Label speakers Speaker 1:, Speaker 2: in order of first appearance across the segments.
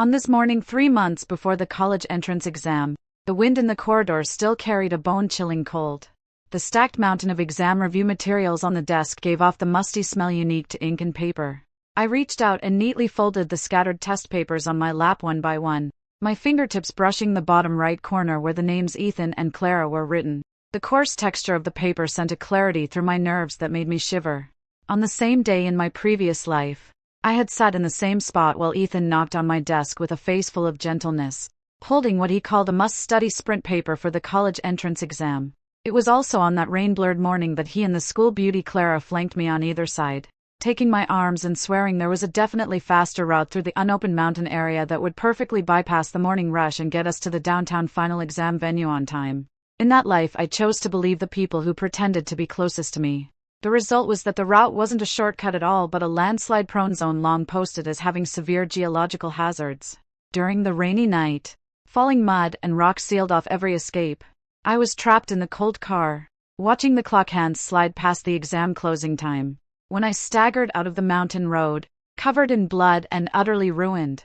Speaker 1: On this morning 3 months before the college entrance exam, the wind in the corridors still carried a bone-chilling cold. The stacked mountain of exam review materials on the desk gave off the musty smell unique to ink and paper. I reached out and neatly folded the scattered test papers on my lap one by one, my fingertips brushing the bottom right corner where the names Ethan and Clara were written. The coarse texture of the paper sent a clarity through my nerves that made me shiver. On the same day in my previous life, I had sat in the same spot while Ethan knocked on my desk with a face full of gentleness, holding what he called a must-study sprint paper for the college entrance exam. It was also on that rain-blurred morning that he and the school beauty Clara flanked me on either side, taking my arms and swearing there was a definitely faster route through the unopened mountain area that would perfectly bypass the morning rush and get us to the downtown final exam venue on time. In that life, I chose to believe the people who pretended to be closest to me. The result was that the route wasn't a shortcut at all but a landslide-prone zone long posted as having severe geological hazards. During the rainy night, falling mud and rocks sealed off every escape. I was trapped in the cold car, watching the clock hands slide past the exam closing time, when I staggered out of the mountain road, covered in blood and utterly ruined.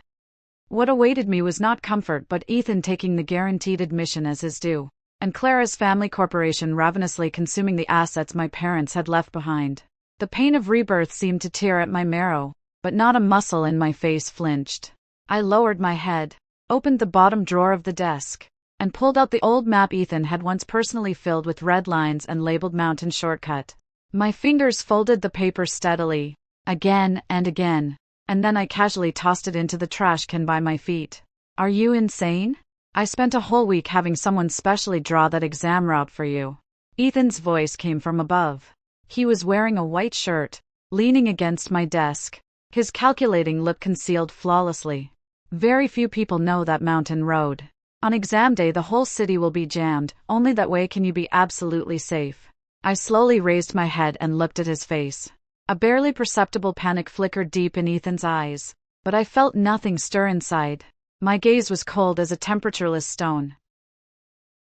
Speaker 1: What awaited me was not comfort but Ethan taking the guaranteed admission as his due, and Clara's family corporation ravenously consuming the assets my parents had left behind. The pain of rebirth seemed to tear at my marrow, but not a muscle in my face flinched. I lowered my head, opened the bottom drawer of the desk, and pulled out the old map Ethan had once personally filled with red lines and labeled Mountain Shortcut. My fingers folded the paper steadily, again and again, and then I casually tossed it into the trash can by my feet. Are you insane? I spent a whole week having someone specially draw that exam route for you. Ethan's voice came from above. He was wearing a white shirt, leaning against my desk, his calculating look concealed flawlessly. Very few people know that mountain road. On exam day the whole city will be jammed, only that way can you be absolutely safe. I slowly raised my head and looked at his face. A barely perceptible panic flickered deep in Ethan's eyes, but I felt nothing stir inside. My gaze was cold as a temperatureless stone.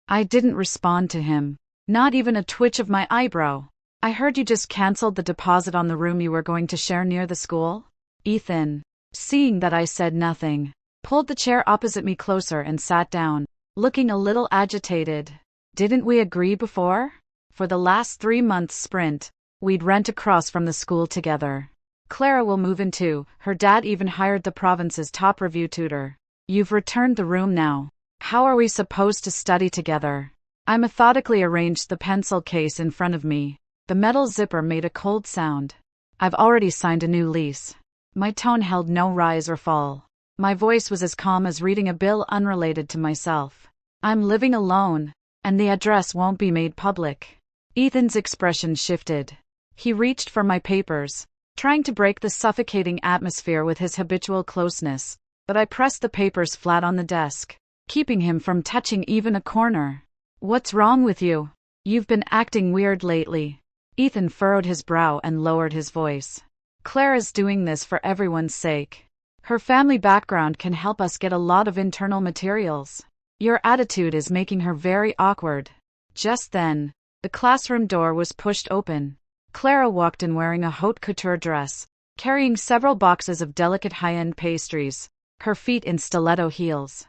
Speaker 1: I didn't respond to him, not even a twitch of my eyebrow. I heard you just canceled the deposit on the room you were going to share near the school? Ethan, seeing that I said nothing, pulled the chair opposite me closer and sat down, looking a little agitated. Didn't we agree before? For the last 3 months sprint, we'd rent across from the school together. Clara will move in too, her dad even hired the province's top review tutor. You've returned the room now. How are we supposed to study together? I methodically arranged the pencil case in front of me. The metal zipper made a cold sound. I've already signed a new lease. My tone held no rise or fall. My voice was as calm as reading a bill unrelated to myself. I'm living alone, and the address won't be made public. Ethan's expression shifted. He reached for my papers, trying to break the suffocating atmosphere with his habitual closeness, but I pressed the papers flat on the desk, keeping him from touching even a corner. What's wrong with you? You've been acting weird lately. Ethan furrowed his brow and lowered his voice. Clara's doing this for everyone's sake. Her family background can help us get a lot of internal materials. Your attitude is making her very awkward. Just then, the classroom door was pushed open. Clara walked in wearing a haute couture dress, carrying several boxes of delicate high-end pastries, her feet in stiletto heels.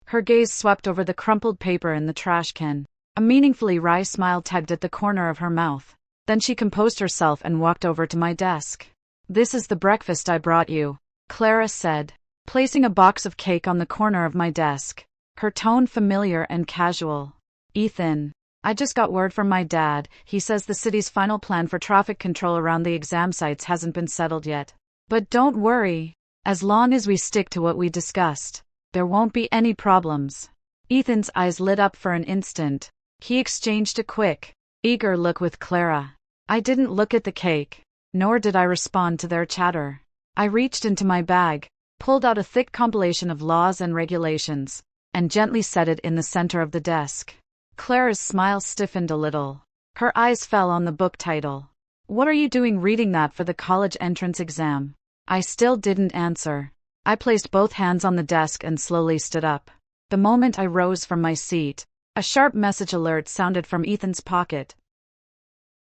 Speaker 1: Her gaze swept over the crumpled paper in the trash can. A meaningfully wry smile tugged at the corner of her mouth. Then she composed herself and walked over to my desk. This is the breakfast I brought you, Clara said, placing a box of cake on the corner of my desk, her tone familiar and casual. Ethan, I just got word from my dad. He says the city's final plan for traffic control around the exam sites hasn't been settled yet. But don't worry. As long as we stick to what we discussed, there won't be any problems. Ethan's eyes lit up for an instant. He exchanged a quick, eager look with Clara. I didn't look at the cake, nor did I respond to their chatter. I reached into my bag, pulled out a thick compilation of laws and regulations, and gently set it in the center of the desk. Clara's smile stiffened a little. Her eyes fell on the book title. What are you doing reading that for the college entrance exam? I still didn't answer. I placed both hands on the desk and slowly stood up. The moment I rose from my seat, a sharp message alert sounded from Ethan's pocket.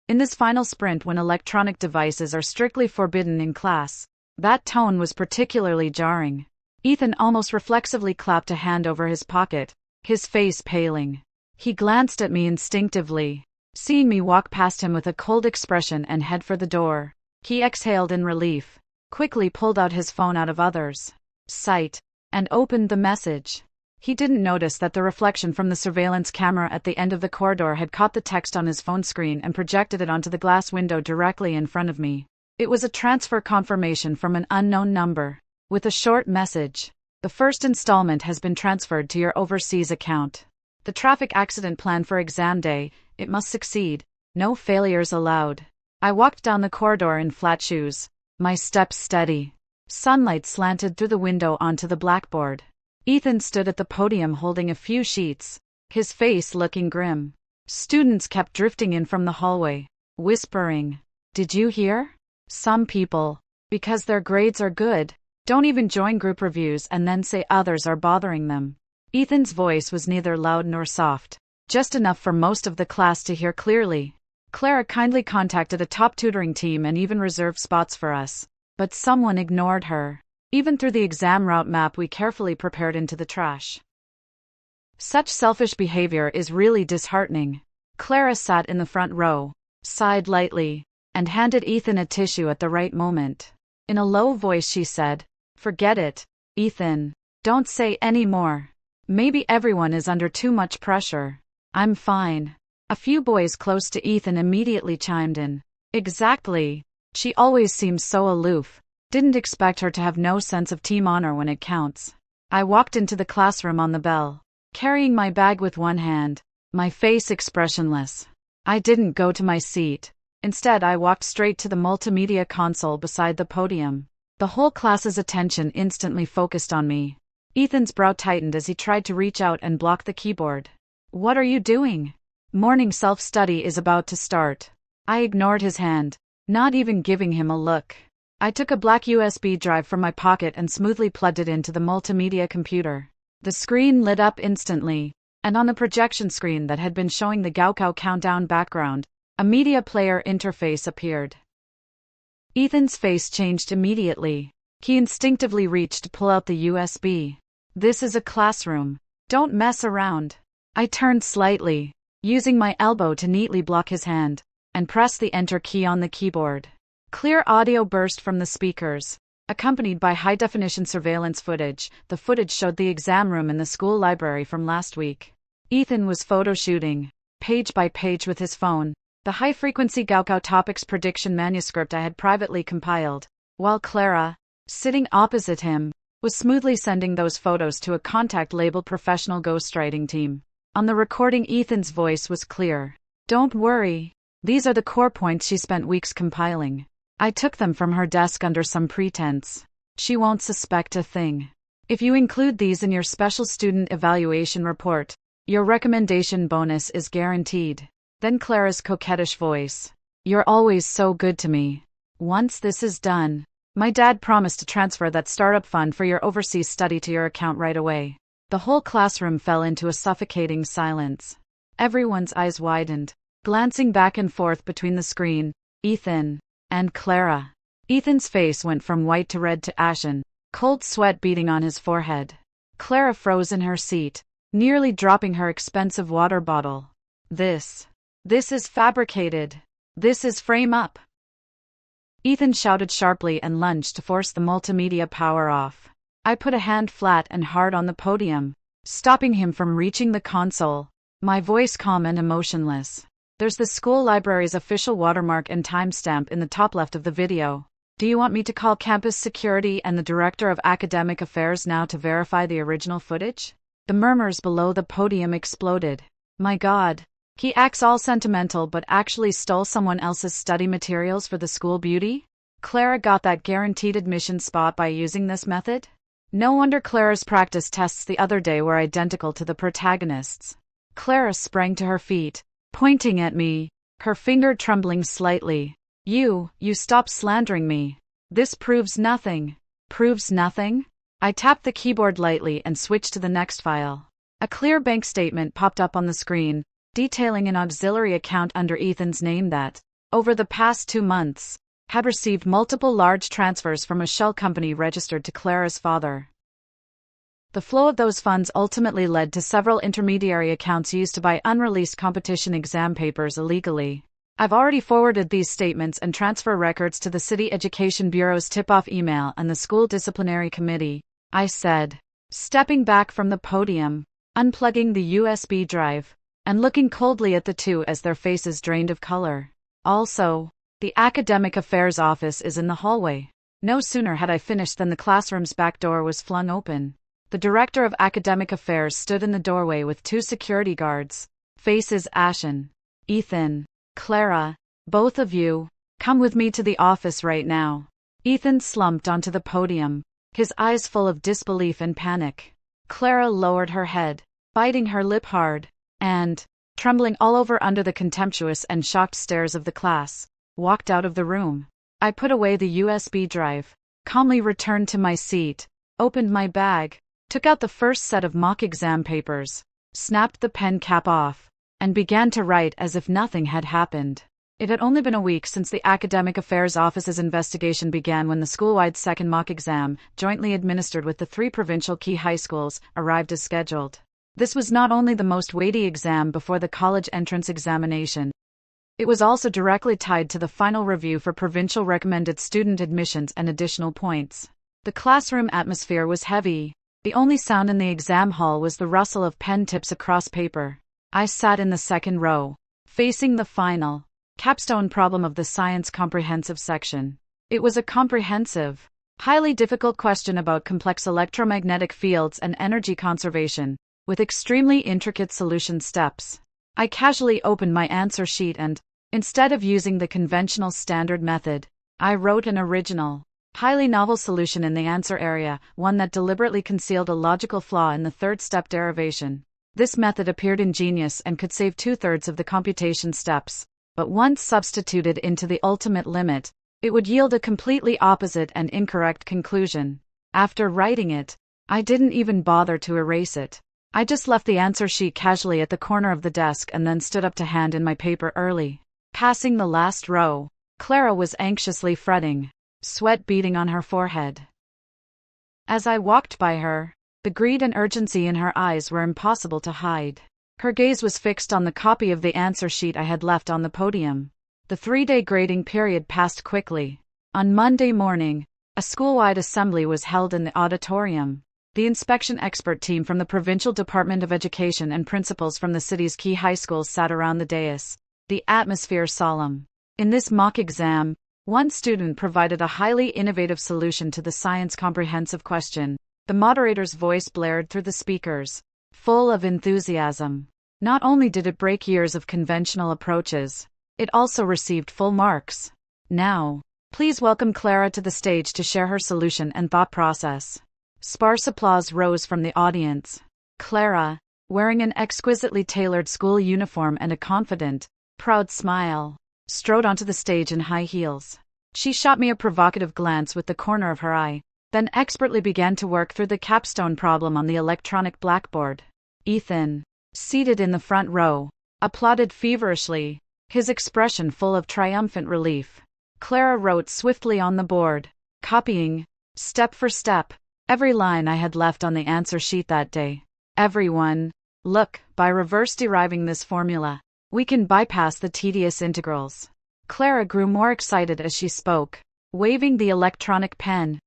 Speaker 1: In this final sprint when electronic devices are strictly forbidden in class, that tone was particularly jarring. Ethan almost reflexively clapped a hand over his pocket, his face paling. He glanced at me instinctively, seeing me walk past him with a cold expression and head for the door. He exhaled in relief, quickly pulled out his phone out of others' sight, and opened the message. He didn't notice that the reflection from the surveillance camera at the end of the corridor had caught the text on his phone screen and projected it onto the glass window directly in front of me. It was a transfer confirmation from an unknown number, with a short message. The first installment has been transferred to your overseas account. The traffic accident plan for exam day, it must succeed. No failures allowed. I walked down the corridor in flat shoes, my steps steady. Sunlight slanted through the window onto the blackboard. Ethan stood at the podium holding a few sheets, his face looking grim. Students kept drifting in from the hallway, whispering, "Did you hear? Some people, because their grades are good, don't even join group reviews and then say others are bothering them." Ethan's voice was neither loud nor soft, just enough for most of the class to hear clearly. Clara kindly contacted a top tutoring team and even reserved spots for us, but someone ignored her. Even threw the exam route map we carefully prepared into the trash. Such selfish behavior is really disheartening. Clara sat in the front row, sighed lightly, and handed Ethan a tissue at the right moment. In a low voice she said, "Forget it, Ethan. Don't say any more. Maybe everyone is under too much pressure." "I'm fine." A few boys close to Ethan immediately chimed in. "Exactly. She always seems so aloof. Didn't expect her to have no sense of team honor when it counts." I walked into the classroom on the Belle, carrying my bag with one hand, my face expressionless. I didn't go to my seat. Instead, I walked straight to the multimedia console beside the podium. The whole class's attention instantly focused on me. Ethan's brow tightened as he tried to reach out and block the keyboard. "What are you doing? Morning self-study is about to start." I ignored his hand, not even giving him a look. I took a black USB drive from my pocket and smoothly plugged it into the multimedia computer. The screen lit up instantly, and on the projection screen that had been showing the Gaokao countdown background, a media player interface appeared. Ethan's face changed immediately. He instinctively reached to pull out the USB. "This is a classroom. Don't mess around." I turned slightly, using my elbow to neatly block his hand, and pressed the enter key on the keyboard. Clear audio burst from the speakers, accompanied by high-definition surveillance footage. The footage showed the exam room in the school library from last week. Ethan was photo shooting, page by page with his phone, the high-frequency Gaokao topics prediction manuscript I had privately compiled, while Clara, sitting opposite him, was smoothly sending those photos to a contact-labeled professional ghostwriting team. On the recording, Ethan's voice was clear. "Don't worry. These are the core points she spent weeks compiling. I took them from her desk under some pretense. She won't suspect a thing. If you include these in your special student evaluation report, your recommendation bonus is guaranteed." Then Clara's coquettish voice. "You're always so good to me. Once this is done, my dad promised to transfer that startup fund for your overseas study to your account right away." The whole classroom fell into a suffocating silence. Everyone's eyes widened, glancing back and forth between the screen, Ethan, and Clara. Ethan's face went from white to red to ashen, cold sweat beading on his forehead. Clara froze in her seat, nearly dropping her expensive water bottle. This is fabricated. This is frame up." Ethan shouted sharply and lunged to force the multimedia power off. I put a hand flat and hard on the podium, stopping him from reaching the console, my voice calm and emotionless. "There's the school library's official watermark and timestamp in the top left of the video. Do you want me to call campus security and the director of academic affairs now to verify the original footage?" The murmurs below the podium exploded. "My God, he acts all sentimental but actually stole someone else's study materials for the school beauty? Clara got that guaranteed admission spot by using this method? No wonder Clara's practice tests the other day were identical to the protagonists." Clara sprang to her feet, pointing at me, her finger trembling slightly. You stop slandering me. This proves nothing." "Proves nothing?" I tapped the keyboard lightly and switched to the next file. A clear bank statement popped up on the screen, detailing an auxiliary account under Ethan's name that, over the past 2 months, had received multiple large transfers from a shell company registered to Clara's father. The flow of those funds ultimately led to several intermediary accounts used to buy unreleased competition exam papers illegally. I've already forwarded these statements and transfer records to the City Education Bureau's tip-off email and the School Disciplinary Committee, I said, stepping back from the podium, unplugging the USB drive, and looking coldly at the two as their faces drained of color. Also, the Academic Affairs office is in the hallway. No sooner had I finished than the classroom's back door was flung open. The Director of Academic Affairs stood in the doorway with 2 security guards, faces ashen. Ethan, Clara, both of you, come with me to the office right now. Ethan slumped onto the podium, his eyes full of disbelief and panic. Clara lowered her head, biting her lip hard, and, trembling all over under the contemptuous and shocked stares of the class, walked out of the room. I put away the USB drive, calmly returned to my seat, opened my bag, took out the first set of mock exam papers, snapped the pen cap off, and began to write as if nothing had happened. It had only been a week since the Academic Affairs Office's investigation began when the school-wide second mock exam, jointly administered with the 3 provincial key high schools, arrived as scheduled. This was not only the most weighty exam before the college entrance examination, it was also directly tied to the final review for provincial recommended student admissions and additional points. The classroom atmosphere was heavy. The only sound in the exam hall was the rustle of pen tips across paper. I sat in the second row, facing the final, capstone problem of the science comprehensive section. It was a comprehensive, highly difficult question about complex electromagnetic fields and energy conservation, with extremely intricate solution steps. I casually opened my answer sheet and, instead of using the conventional standard method, I wrote an original, highly novel solution in the answer area, one that deliberately concealed a logical flaw in the third-step derivation. This method appeared ingenious and could save 2/3 of the computation steps, but once substituted into the ultimate limit, it would yield a completely opposite and incorrect conclusion. After writing it, I didn't even bother to erase it. I just left the answer sheet casually at the corner of the desk and then stood up to hand in my paper early. Passing the last row, Clara was anxiously fretting, sweat beading on her forehead. As I walked by her, the greed and urgency in her eyes were impossible to hide. Her gaze was fixed on the copy of the answer sheet I had left on the podium. The 3-day grading period passed quickly. On Monday morning, a school-wide assembly was held in the auditorium. The inspection expert team from the Provincial Department of Education and principals from the city's key high schools sat around the dais, the atmosphere solemn. In this mock exam, one student provided a highly innovative solution to the science comprehensive question. The moderator's voice blared through the speakers, full of enthusiasm. Not only did it break years of conventional approaches, it also received full marks. Now, please welcome Clara to the stage to share her solution and thought process. Sparse applause rose from the audience. Clara, wearing an exquisitely tailored school uniform and a confident, proud smile, strode onto the stage in high heels. She shot me a provocative glance with the corner of her eye, then expertly began to work through the capstone problem on the electronic blackboard. Ethan, seated in the front row, applauded feverishly, his expression full of triumphant relief. Clara wrote swiftly on the board, copying, step for step, every line I had left on the answer sheet that day. Everyone, look, by reverse deriving this formula, we can bypass the tedious integrals. Clara grew more excited as she spoke, waving the electronic pen.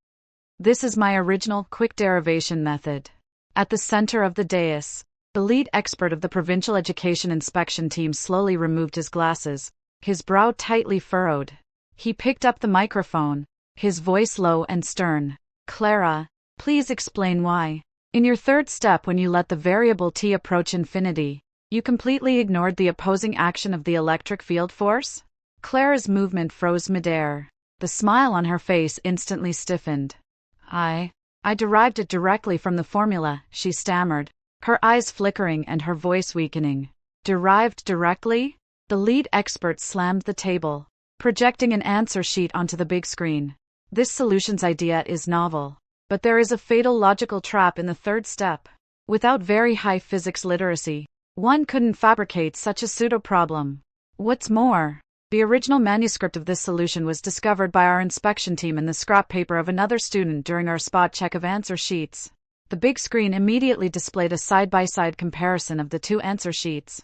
Speaker 1: This is my original quick derivation method. At the center of the dais, the lead expert of the provincial education inspection team slowly removed his glasses, his brow tightly furrowed. He picked up the microphone, his voice low and stern. Clara, please explain why, in your third step when you let the variable t approach infinity, you completely ignored the opposing action of the electric field force? Clara's movement froze midair. The smile on her face instantly stiffened. I derived it directly from the formula, she stammered, her eyes flickering and her voice weakening. Derived directly? The lead expert slammed the table, projecting an answer sheet onto the big screen. This solutions idea is novel, but there is a fatal logical trap in the third step. Without very high physics literacy, one couldn't fabricate such a pseudo-problem. What's more, the original manuscript of this solution was discovered by our inspection team in the scrap paper of another student during our spot check of answer sheets. The The big screen immediately displayed a side-by-side comparison of the two answer sheets.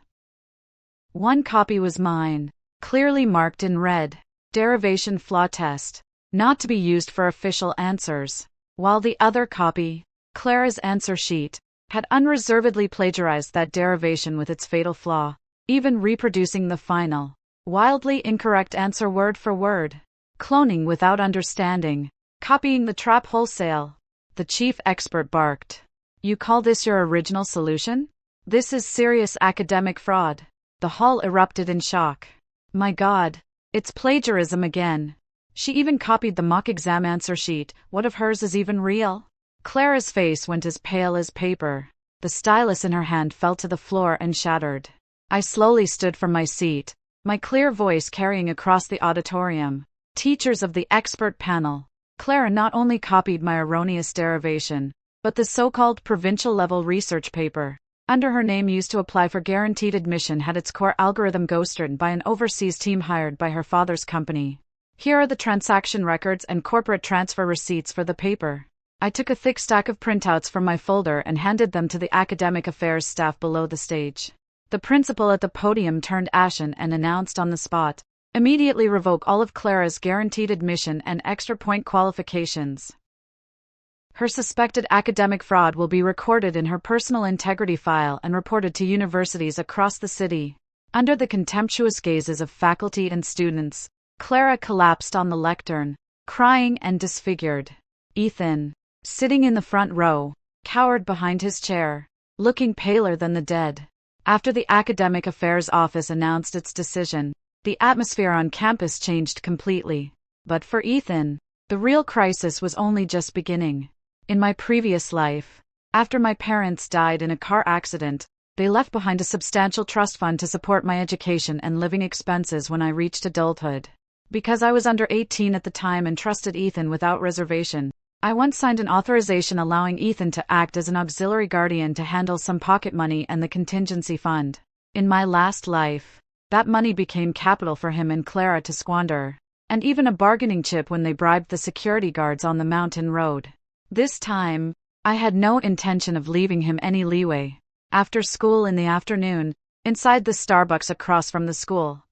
Speaker 1: One copy was mine, clearly marked in red, derivation flaw test, not to be used for official answers, while the other copy, Clara's answer sheet, had unreservedly plagiarized that derivation with its fatal flaw, even reproducing the final, wildly incorrect answer word for word. Cloning without understanding, copying the trap wholesale. The chief expert barked. You call this your original solution? This is serious academic fraud. The hall erupted in shock. My God, it's plagiarism again. She even copied the mock exam answer sheet. What if hers is even real? Clara's face went as pale as paper. The stylus in her hand fell to the floor and shattered. I slowly stood from my seat, my clear voice carrying across the auditorium. Teachers of the expert panel, Clara not only copied my erroneous derivation, but the so-called provincial-level research paper, under her name used to apply for guaranteed admission, had its core algorithm ghostwritten by an overseas team hired by her father's company. Here are the transaction records and corporate transfer receipts for the paper. I took a thick stack of printouts from my folder and handed them to the academic affairs staff below the stage. The principal at the podium turned ashen and announced on the spot, immediately revoke all of Clara's guaranteed admission and extra point qualifications. Her suspected academic fraud will be recorded in her personal integrity file and reported to universities across the city. Under the contemptuous gazes of faculty and students, Clara collapsed on the lectern, crying and disfigured. Ethan, sitting in the front row, cowered behind his chair, looking paler than the dead. After the academic affairs office announced its decision, the atmosphere on campus changed completely. But for Ethan, the real crisis was only just beginning. In my previous life, after my parents died in a car accident, they left behind a substantial trust fund to support my education and living expenses when I reached adulthood. Because I was under 18 at the time and trusted Ethan without reservation, I once signed an authorization allowing Ethan to act as an auxiliary guardian to handle some pocket money and the contingency fund. In my last life, that money became capital for him and Clara to squander, and even a bargaining chip when they bribed the security guards on the mountain road. This time, I had no intention of leaving him any leeway. After school in the afternoon, inside the Starbucks across from the school,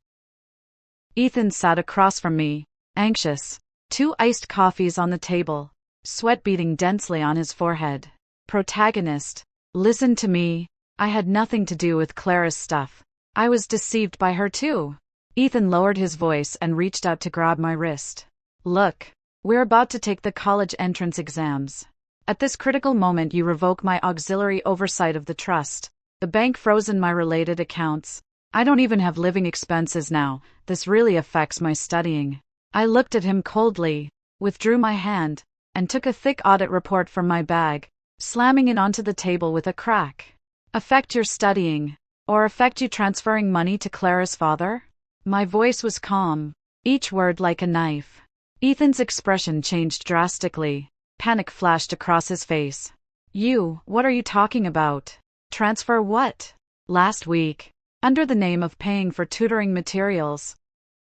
Speaker 1: Ethan sat across from me, anxious, 2 iced coffees on the table, sweat beading densely on his forehead. Protagonist, listen to me. I had nothing to do with Clara's stuff. I was deceived by her too. Ethan lowered his voice and reached out to grab my wrist. Look, we're about to take the college entrance exams. At this critical moment you revoke my auxiliary oversight of the trust. The bank frozen my related accounts. I don't even have living expenses now. This really affects my studying. I looked at him coldly, withdrew my hand, and took a thick audit report from my bag, slamming it onto the table with a crack. Affect your studying, or affect you transferring money to Clara's father? My voice was calm, each word like a knife. Ethan's expression changed drastically. Panic flashed across his face. What are you talking about? Transfer what? Last week, under the name of paying for tutoring materials,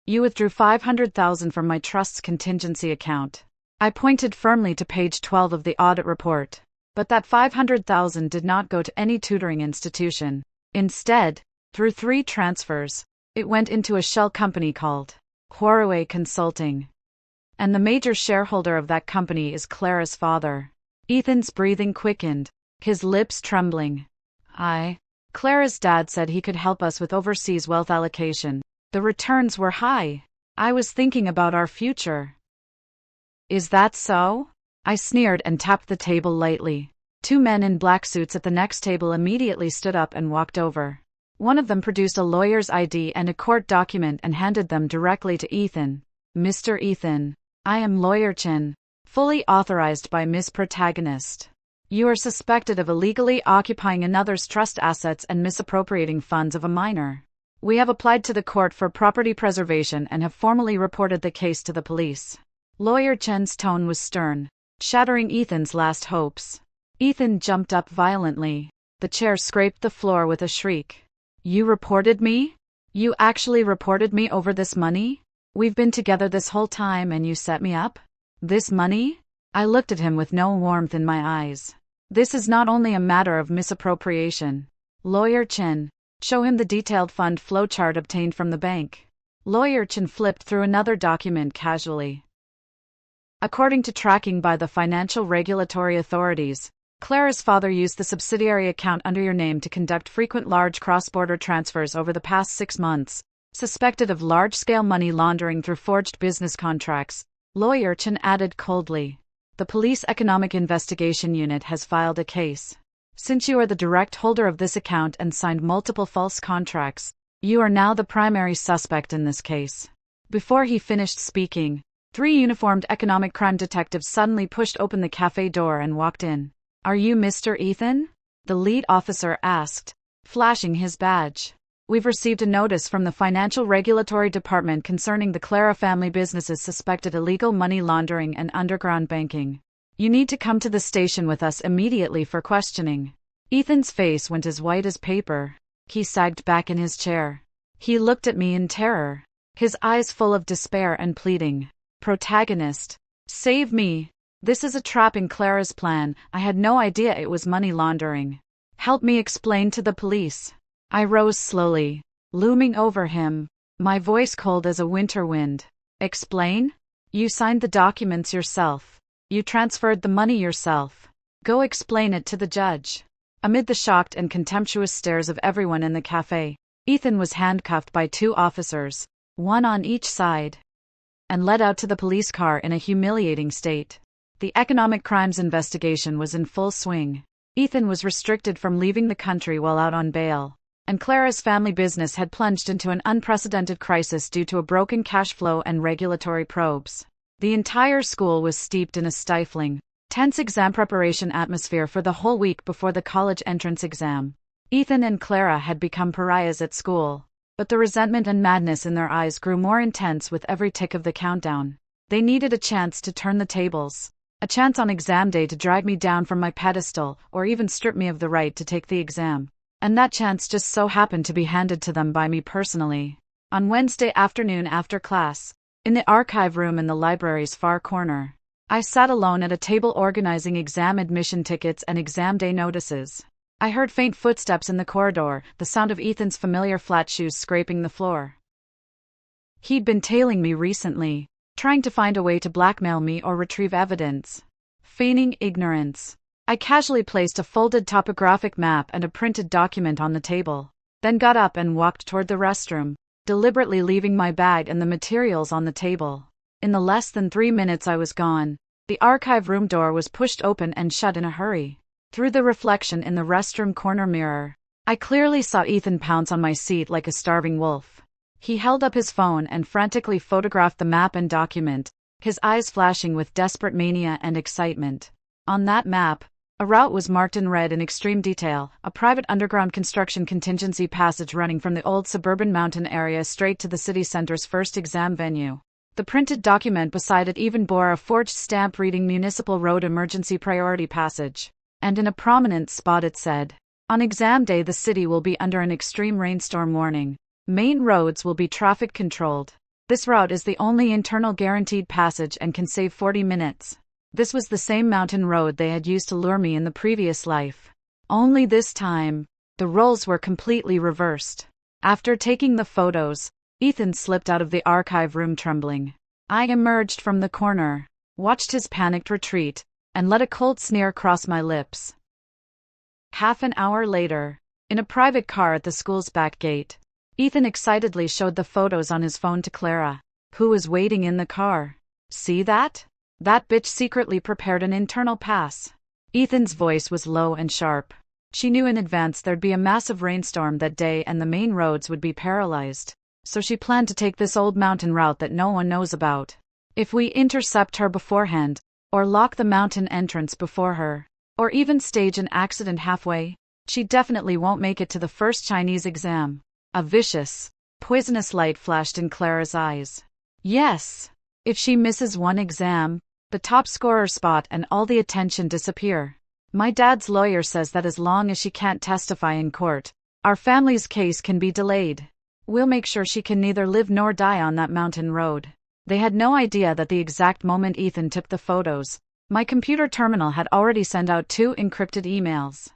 Speaker 1: you withdrew $500,000 from my trust's contingency account. I pointed firmly to page 12 of the audit report. But that $500,000 did not go to any tutoring institution. Instead, through 3 transfers, it went into a shell company called Huawei Consulting. And the major shareholder of that company is Clara's father. Ethan's breathing quickened, his lips trembling. Clara's dad said he could help us with overseas wealth allocation. The returns were high. I was thinking about our future. Is that so? I sneered and tapped the table lightly. 2 men in black suits at the next table immediately stood up and walked over. One of them produced a lawyer's ID and a court document and handed them directly to Ethan. Mr. Ethan, I am Lawyer Chen, fully authorized by Ms. Protagonist. You are suspected of illegally occupying another's trust assets and misappropriating funds of a minor. We have applied to the court for property preservation and have formally reported the case to the police. Lawyer Chen's tone was stern, shattering Ethan's last hopes. Ethan jumped up violently. The chair scraped the floor with a shriek. You reported me? You actually reported me over this money? We've been together this whole time and you set me up? This money? I looked at him with no warmth in my eyes. This is not only a matter of misappropriation. Lawyer Chen. Show him the detailed fund flowchart obtained from the bank. Lawyer Chen flipped through another document casually. According to tracking by the financial regulatory authorities, Clara's father used the subsidiary account under your name to conduct frequent large cross-border transfers over the past 6 months, suspected of large-scale money laundering through forged business contracts, Lawyer Chen added coldly. The Police Economic Investigation Unit has filed a case. Since you are the direct holder of this account and signed multiple false contracts, you are now the primary suspect in this case. Before he finished speaking, 3 uniformed economic crime detectives suddenly pushed open the cafe door and walked in. Are you Mr. Ethan? The lead officer asked, flashing his badge. We've received a notice from the Financial Regulatory Department concerning the Clara family businesses suspected illegal money laundering and underground banking. You need to come to the station with us immediately for questioning. Ethan's face went as white as paper. He sagged back in his chair. He looked at me in terror, his eyes full of despair and pleading. Protagonist, save me. This is a trap in Clara's plan. I had no idea it was money laundering. Help me explain to the police. I rose slowly, looming over him, my voice cold as a winter wind. Explain? You signed the documents yourself. You transferred the money yourself. Go explain it to the judge. Amid the shocked and contemptuous stares of everyone in the cafe, Ethan was handcuffed by 2 officers, one on each side, and led out to the police car in a humiliating state. The economic crimes investigation was in full swing. Ethan was restricted from leaving the country while out on bail, and Clara's family business had plunged into an unprecedented crisis due to a broken cash flow and regulatory probes. The entire school was steeped in a stifling, tense exam preparation atmosphere for the whole week before the college entrance exam. Ethan and Clara had become pariahs at school, but the resentment and madness in their eyes grew more intense with every tick of the countdown. They needed a chance to turn the tables. A chance on exam day to drag me down from my pedestal, or even strip me of the right to take the exam. And that chance just so happened to be handed to them by me personally. On Wednesday afternoon after class, in the archive room in the library's far corner, I sat alone at a table organizing exam admission tickets and exam day notices. I heard faint footsteps in the corridor, the sound of Ethan's familiar flat shoes scraping the floor. He'd been tailing me recently, trying to find a way to blackmail me or retrieve evidence. Feigning ignorance, I casually placed a folded topographic map and a printed document on the table, then got up and walked toward the restroom, deliberately leaving my bag and the materials on the table. In the less than 3 minutes I was gone, the archive room door was pushed open and shut in a hurry. Through the reflection in the restroom corner mirror, I clearly saw Ethan pounce on my seat like a starving wolf. He held up his phone and frantically photographed the map and document, his eyes flashing with desperate mania and excitement. On that map, a route was marked in red in extreme detail, a private underground construction contingency passage running from the old suburban mountain area straight to the city center's first exam venue. The printed document beside it even bore a forged stamp reading Municipal Road Emergency Priority Passage. And in a prominent spot it said, on exam day the city will be under an extreme rainstorm warning. Main roads will be traffic controlled. This route is the only internal guaranteed passage and can save 40 minutes. This was the same mountain road they had used to lure me in the previous life. Only this time, the roles were completely reversed. After taking the photos, Ethan slipped out of the archive room trembling. I emerged from the corner, watched his panicked retreat, and let a cold sneer cross my lips. Half an hour later, in a private car at the school's back gate, Ethan excitedly showed the photos on his phone to Clara, who was waiting in the car. See that? That bitch secretly prepared an internal pass. Ethan's voice was low and sharp. She knew in advance there'd be a massive rainstorm that day and the main roads would be paralyzed. So she planned to take this old mountain route that no one knows about. If we intercept her beforehand, or lock the mountain entrance before her, or even stage an accident halfway, she definitely won't make it to the first Chinese exam. A vicious, poisonous light flashed in Clara's eyes. Yes, if she misses one exam, the top scorer spot and all the attention disappear. My dad's lawyer says that as long as she can't testify in court, our family's case can be delayed. We'll make sure she can neither live nor die on that mountain road. They had no idea that the exact moment Ethan took the photos, My computer terminal had already sent out 2 encrypted emails.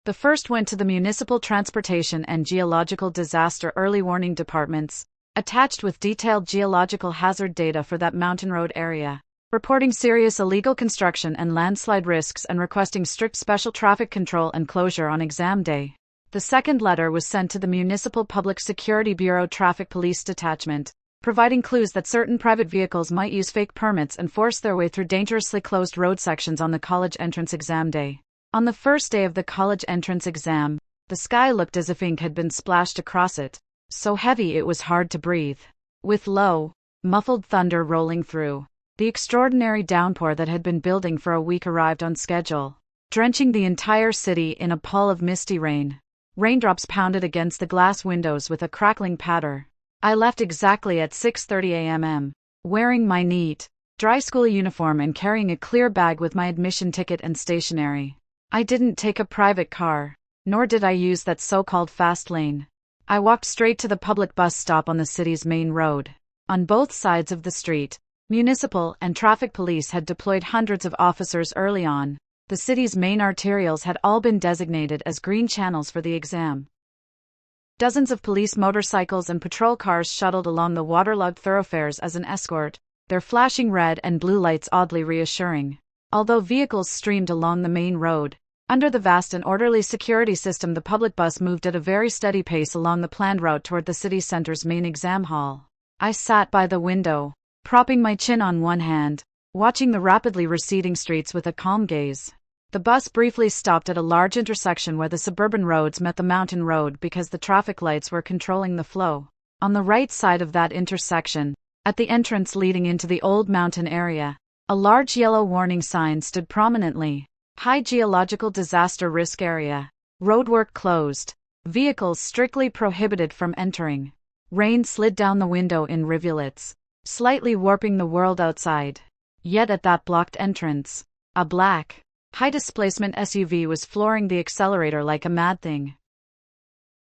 Speaker 1: The first went to the Municipal Transportation and Geological Disaster Early Warning Departments, attached with detailed geological hazard data for that mountain road area, reporting serious illegal construction and landslide risks and requesting strict special traffic control and closure on exam day. The second letter was sent to the Municipal Public Security Bureau Traffic Police Detachment, providing clues that certain private vehicles might use fake permits and force their way through dangerously closed road sections on the college entrance exam day. On the first day of the college entrance exam, the sky looked as if ink had been splashed across it, so heavy it was hard to breathe. With low, muffled thunder rolling through, the extraordinary downpour that had been building for a week arrived on schedule, drenching the entire city in a pall of misty rain. Raindrops pounded against the glass windows with a crackling patter. I left exactly at 6:30 a.m., wearing my neat, dry school uniform and carrying a clear bag with my admission ticket and stationery. I didn't take a private car, nor did I use that so-called fast lane. I walked straight to the public bus stop on the city's main road. On both sides of the street, municipal and traffic police had deployed hundreds of officers early on. The city's main arterials had all been designated as green channels for the exam. Dozens of police motorcycles and patrol cars shuttled along the waterlogged thoroughfares as an escort, their flashing red and blue lights oddly reassuring. Although vehicles streamed along the main road, under the vast and orderly security system, the public bus moved at a very steady pace along the planned route toward the city center's main exam hall. I sat by the window, propping my chin on one hand, watching the rapidly receding streets with a calm gaze. The bus briefly stopped at a large intersection where the suburban roads met the mountain road because the traffic lights were controlling the flow. On the right side of that intersection, at the entrance leading into the old mountain area, a large yellow warning sign stood prominently. High geological disaster risk area. Roadwork closed. Vehicles strictly prohibited from entering. Rain slid down the window in rivulets, slightly warping the world outside. Yet at that blocked entrance, a black, high-displacement SUV was flooring the accelerator like a mad thing.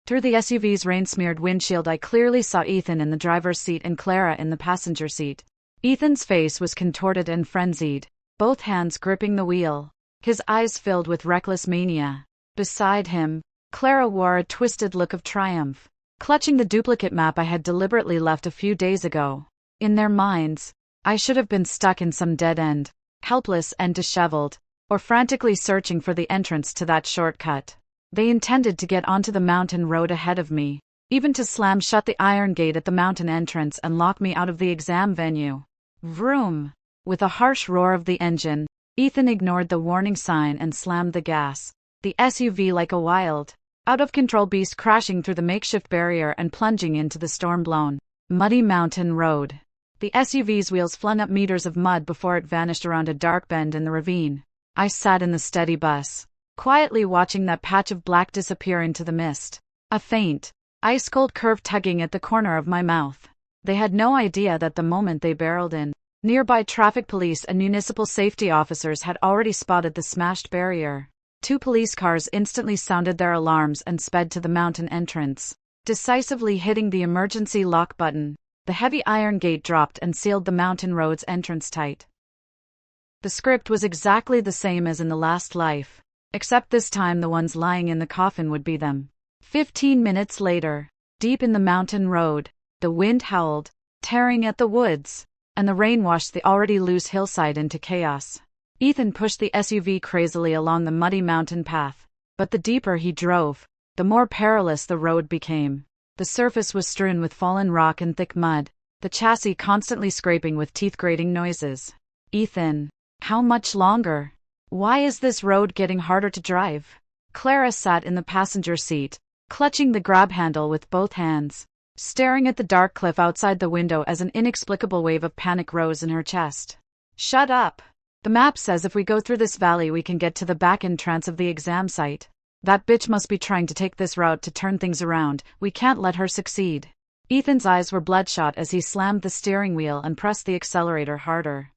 Speaker 1: Through the SUV's rain-smeared windshield I clearly saw Ethan in the driver's seat and Clara in the passenger seat. Ethan's face was contorted and frenzied, both hands gripping the wheel, his eyes filled with reckless mania. Beside him, Clara wore a twisted look of triumph, clutching the duplicate map I had deliberately left a few days ago. In their minds, I should have been stuck in some dead end, helpless and disheveled, or frantically searching for the entrance to that shortcut. They intended to get onto the mountain road ahead of me, even to slam shut the iron gate at the mountain entrance and lock me out of the exam venue. Vroom! With a harsh roar of the engine, Ethan ignored the warning sign and slammed the gas, the SUV like a wild, out-of-control beast crashing through the makeshift barrier and plunging into the storm-blown, muddy mountain road. The SUV's wheels flung up meters of mud before it vanished around a dark bend in the ravine. I sat in the steady bus, quietly watching that patch of black disappear into the mist, a faint, ice-cold curve tugging at the corner of my mouth. They had no idea that the moment they barreled in, nearby traffic police and municipal safety officers had already spotted the smashed barrier. 2 police cars instantly sounded their alarms and sped to the mountain entrance, decisively hitting the emergency lock button. The heavy iron gate dropped and sealed the mountain road's entrance tight. The script was exactly the same as in the last life, except this time the ones lying in the coffin would be them. 15 minutes later, deep in the mountain road, the wind howled, tearing at the woods, and the rain washed the already loose hillside into chaos. Ethan pushed the SUV crazily along the muddy mountain path, but the deeper he drove, the more perilous the road became. The surface was strewn with fallen rock and thick mud, the chassis constantly scraping with teeth-grating noises. Ethan, how much longer? Why is this road getting harder to drive? Clara sat in the passenger seat, clutching the grab handle with both hands, staring at the dark cliff outside the window as an inexplicable wave of panic rose in her chest. Shut up! The map says if we go through this valley we can get to the back entrance of the exam site. That bitch must be trying to take this route to turn things around. We can't let her succeed. Ethan's eyes were bloodshot as he slammed the steering wheel and pressed the accelerator harder.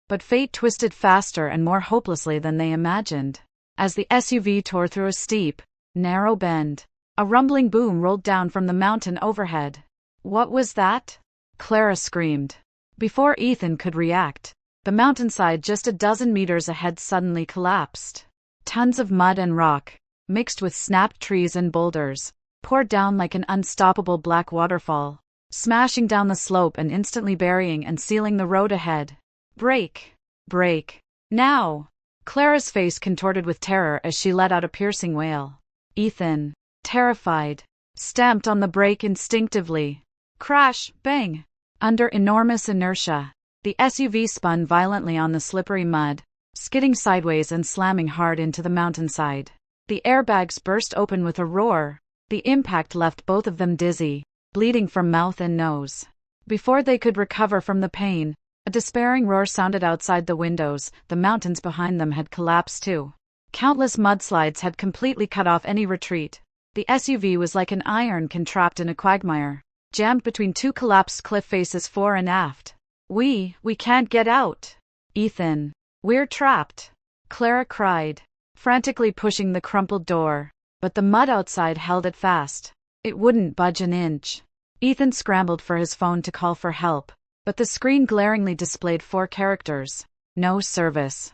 Speaker 1: But fate twisted faster and more hopelessly than they imagined. As the SUV tore through a steep, narrow bend, a rumbling boom rolled down from the mountain overhead. What was that? Clara screamed. Before Ethan could react, The mountainside just a dozen meters ahead suddenly collapsed. Tons of mud and rock, mixed with snapped trees and boulders, poured down like an unstoppable black waterfall, smashing down the slope and instantly burying and sealing the road ahead. Brake! Brake! Now! Clara's face contorted with terror as she let out a piercing wail. Ethan, terrified, stamped on the brake instinctively. Crash! Bang! Under enormous inertia, the SUV spun violently on the slippery mud, skidding sideways and slamming hard into the mountainside. The airbags burst open with a roar. The impact left both of them dizzy, bleeding from mouth and nose. Before they could recover from the pain, a despairing roar sounded outside the windows. The mountains behind them had collapsed too. Countless mudslides had completely cut off any retreat. The SUV was like an iron can trapped in a quagmire, jammed between two collapsed cliff faces fore and aft. We can't get out. Ethan, we're trapped, Clara cried, frantically pushing the crumpled door. But the mud outside held it fast. It wouldn't budge an inch. Ethan scrambled for his phone to call for help, but the screen glaringly displayed 4 characters. No service.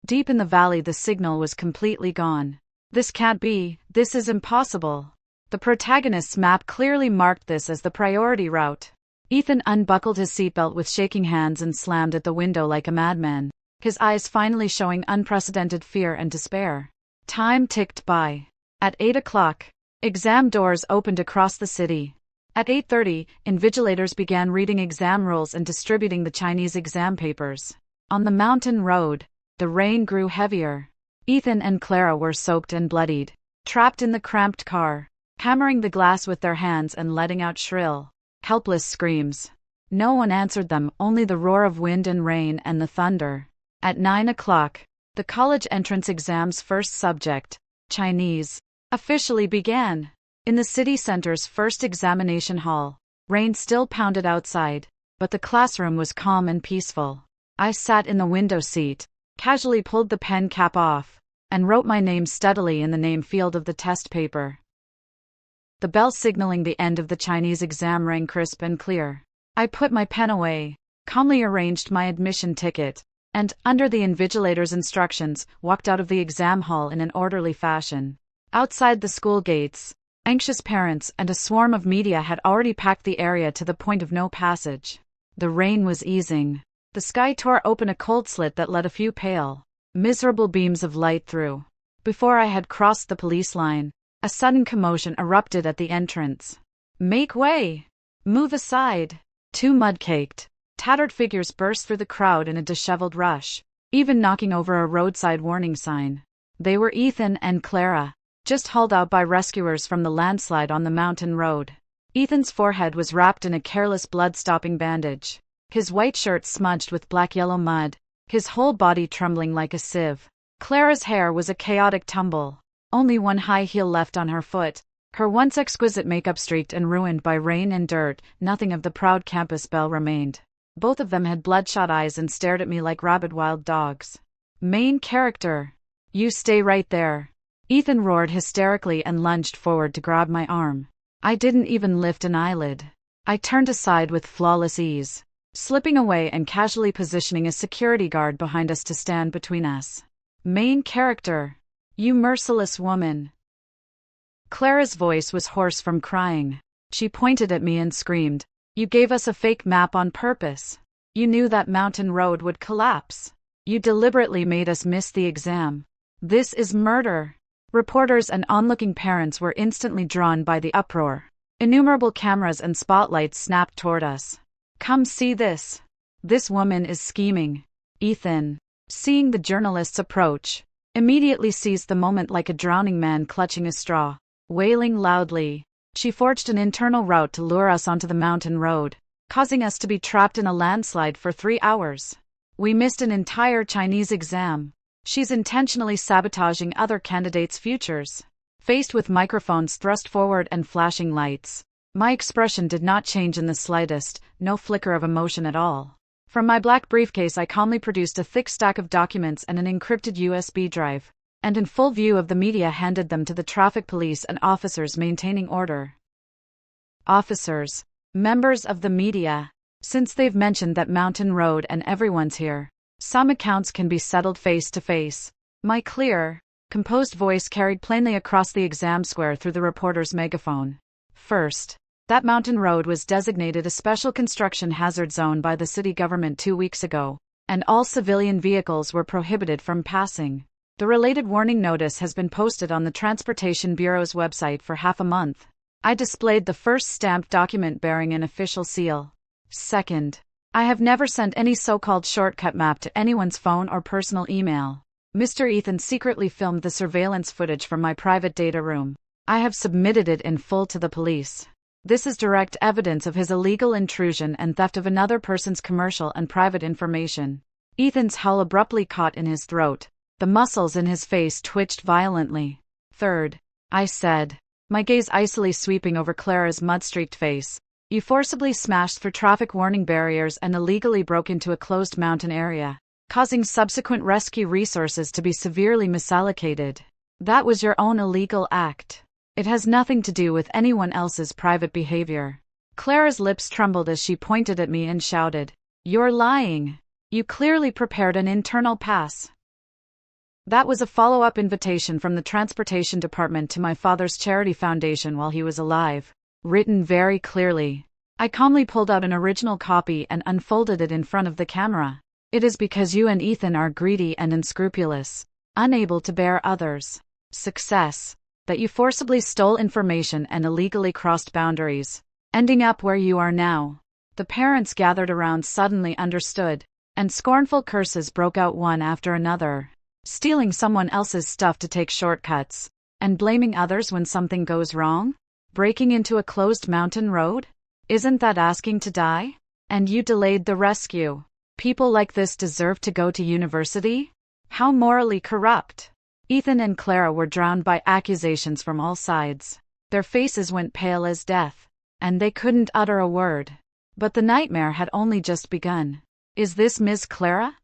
Speaker 1: Deep in the valley, the signal was completely gone. This can't be. This is impossible. The protagonist's map clearly marked this as the priority route. Ethan unbuckled his seatbelt with shaking hands and slammed at the window like a madman, his eyes finally showing unprecedented fear and despair. Time ticked by. At 8 o'clock, exam doors opened across the city. At 8:30, invigilators began reading exam rules and distributing the Chinese exam papers. On the mountain road, the rain grew heavier. Ethan and Clara were soaked and bloodied, trapped in the cramped car, hammering the glass with their hands and letting out shrill, helpless screams. No one answered them, only the roar of wind and rain and the thunder. At 9 o'clock, the college entrance exam's first subject, Chinese, officially began. In the city center's first examination hall, rain still pounded outside, but the classroom was calm and peaceful. I sat in the window seat, casually pulled the pen cap off, and wrote my name steadily in the name field of the test paper. The bell signaling the end of the Chinese exam rang crisp and clear. I put my pen away, calmly arranged my admission ticket, and, under the invigilator's instructions, walked out of the exam hall in an orderly fashion. Outside the school gates, anxious parents and a swarm of media had already packed the area to the point of no passage. The rain was easing. The sky tore open a cold slit that let a few pale, miserable beams of light through. Before I had crossed the police line, a sudden commotion erupted at the entrance. "Make way! Move aside!" 2 mud-caked, tattered figures burst through the crowd in a disheveled rush, even knocking over a roadside warning sign. They were Ethan and Clara, just hauled out by rescuers from the landslide on the mountain road. Ethan's forehead was wrapped in a careless blood-stopping bandage, his white shirt smudged with black-yellow mud, his whole body trembling like a sieve. Clara's hair was a chaotic tumble, only one high heel left on her foot, her once exquisite makeup streaked and ruined by rain and dirt. Nothing of the proud campus belle remained. Both of them had bloodshot eyes and stared at me like rabid wild dogs. "Main character, you stay right there," Ethan roared hysterically and lunged forward to grab my arm. I didn't even lift an eyelid. I turned aside with flawless ease, slipping away and casually positioning a security guard behind us to stand between us. "Main character, you merciless woman." Clara's voice was hoarse from crying. She pointed at me and screamed, "You gave us a fake map on purpose. You knew that mountain road would collapse. You deliberately made us miss the exam. This is murder." Reporters and onlooking parents were instantly drawn by the uproar. Innumerable cameras and spotlights snapped toward us. "Come see this. This woman is scheming." Ethan, seeing the journalists approach, immediately seized the moment like a drowning man clutching a straw. Wailing loudly, she forged an internal route to lure us onto the mountain road, causing us to be trapped in a landslide for 3 hours. We missed an entire Chinese exam. She's intentionally sabotaging other candidates' futures. Faced with microphones thrust forward and flashing lights, my expression did not change in the slightest, no flicker of emotion at all. From my black briefcase I calmly produced a thick stack of documents and an encrypted USB drive, and in full view of the media handed them to the traffic police and officers maintaining order. "Officers, members of the media, Since they've mentioned that mountain road and everyone's here, some accounts can be settled face to face. My clear, composed voice carried plainly across the exam square through the reporter's megaphone. First, that mountain road was designated a special construction hazard zone by the city government 2 weeks ago, and all civilian vehicles were prohibited from passing. The related warning notice has been posted on the Transportation Bureau's website for half a month. I displayed the first stamped document bearing an official seal. Second, I have never sent any so-called shortcut map to anyone's phone or personal email. Mr. Ethan secretly filmed the surveillance footage from my private data room. I have submitted it in full to the police. This is direct evidence of his illegal intrusion and theft of another person's commercial and private information. Ethan's howl abruptly caught in his throat. The muscles in his face twitched violently. Third, I said, my gaze icily sweeping over Clara's mud-streaked face. You forcibly smashed through traffic warning barriers and illegally broke into a closed mountain area, causing subsequent rescue resources to be severely misallocated. That was your own illegal act. It has nothing to do with anyone else's private behavior. Clara's lips trembled as she pointed at me and shouted, "You're lying. You clearly prepared an internal pass." That was a follow-up invitation from the transportation department to my father's charity foundation while he was alive, written very clearly. I calmly pulled out an original copy and unfolded it in front of the camera. It is because you and Ethan are greedy and unscrupulous, unable to bear others' success, that you forcibly stole information and illegally crossed boundaries, ending up where you are now. The parents gathered around suddenly understood, and scornful curses broke out one after another. Stealing someone else's stuff to take shortcuts, and blaming others when something goes wrong? Breaking into a closed mountain road? Isn't that asking to die? And you delayed the rescue. People like this deserve to go to university? How morally corrupt! Ethan and Clara were drowned by accusations from all sides. Their faces went pale as death, and they couldn't utter a word. But the nightmare had only just begun. Is this Ms. Clara?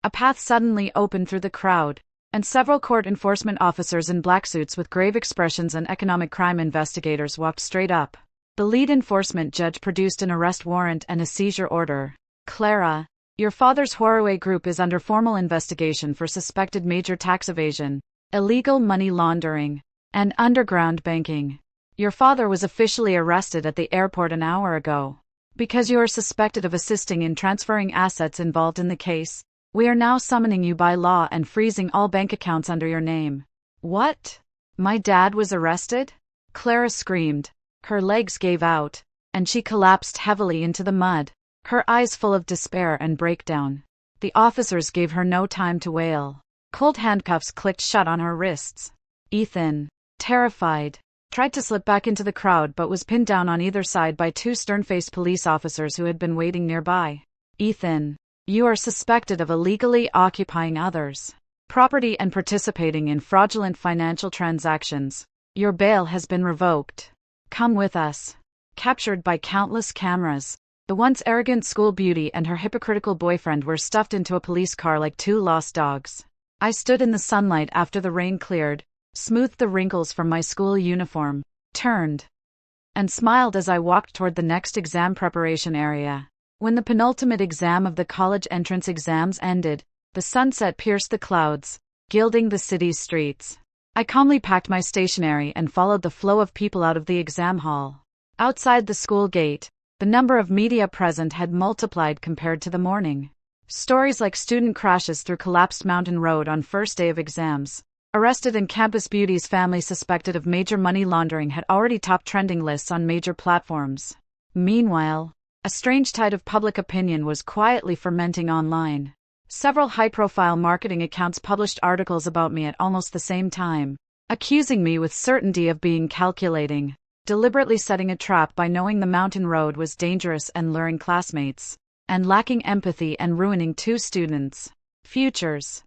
Speaker 1: A path suddenly opened through the crowd, and several court enforcement officers in black suits with grave expressions and economic crime investigators walked straight up. The lead enforcement judge produced an arrest warrant and a seizure order. Clara, your father's Huawei group is under formal investigation for suspected major tax evasion, illegal money laundering, and underground banking. Your father was officially arrested at the airport an hour ago. Because you are suspected of assisting in transferring assets involved in the case, we are now summoning you by law and freezing all bank accounts under your name. What? My dad was arrested? Clara screamed. Her legs gave out, and she collapsed heavily into the mud, her eyes full of despair and breakdown. The officers gave her no time to wail. Cold handcuffs clicked shut on her wrists. Ethan, terrified, tried to slip back into the crowd but was pinned down on either side by two stern-faced police officers who had been waiting nearby. Ethan, you are suspected of illegally occupying others' property and participating in fraudulent financial transactions. Your bail has been revoked. Come with us. Captured by countless cameras, the once arrogant school beauty and her hypocritical boyfriend were stuffed into a police car like two lost dogs. I stood in the sunlight after the rain cleared, smoothed the wrinkles from my school uniform, turned, and smiled as I walked toward the next exam preparation area. When the penultimate exam of the college entrance exams ended, the sunset pierced the clouds, gilding the city's streets. I calmly packed my stationery and followed the flow of people out of the exam hall. Outside the school gate, the number of media present had multiplied compared to the morning. Stories like student crashes through collapsed mountain road on first day of exams, arrested and campus beauty's family suspected of major money laundering had already topped trending lists on major platforms. Meanwhile, a strange tide of public opinion was quietly fermenting online. Several high-profile marketing accounts published articles about me at almost the same time, accusing me with certainty of being calculating, deliberately setting a trap by knowing the mountain road was dangerous and luring classmates, and lacking empathy and ruining two students' futures.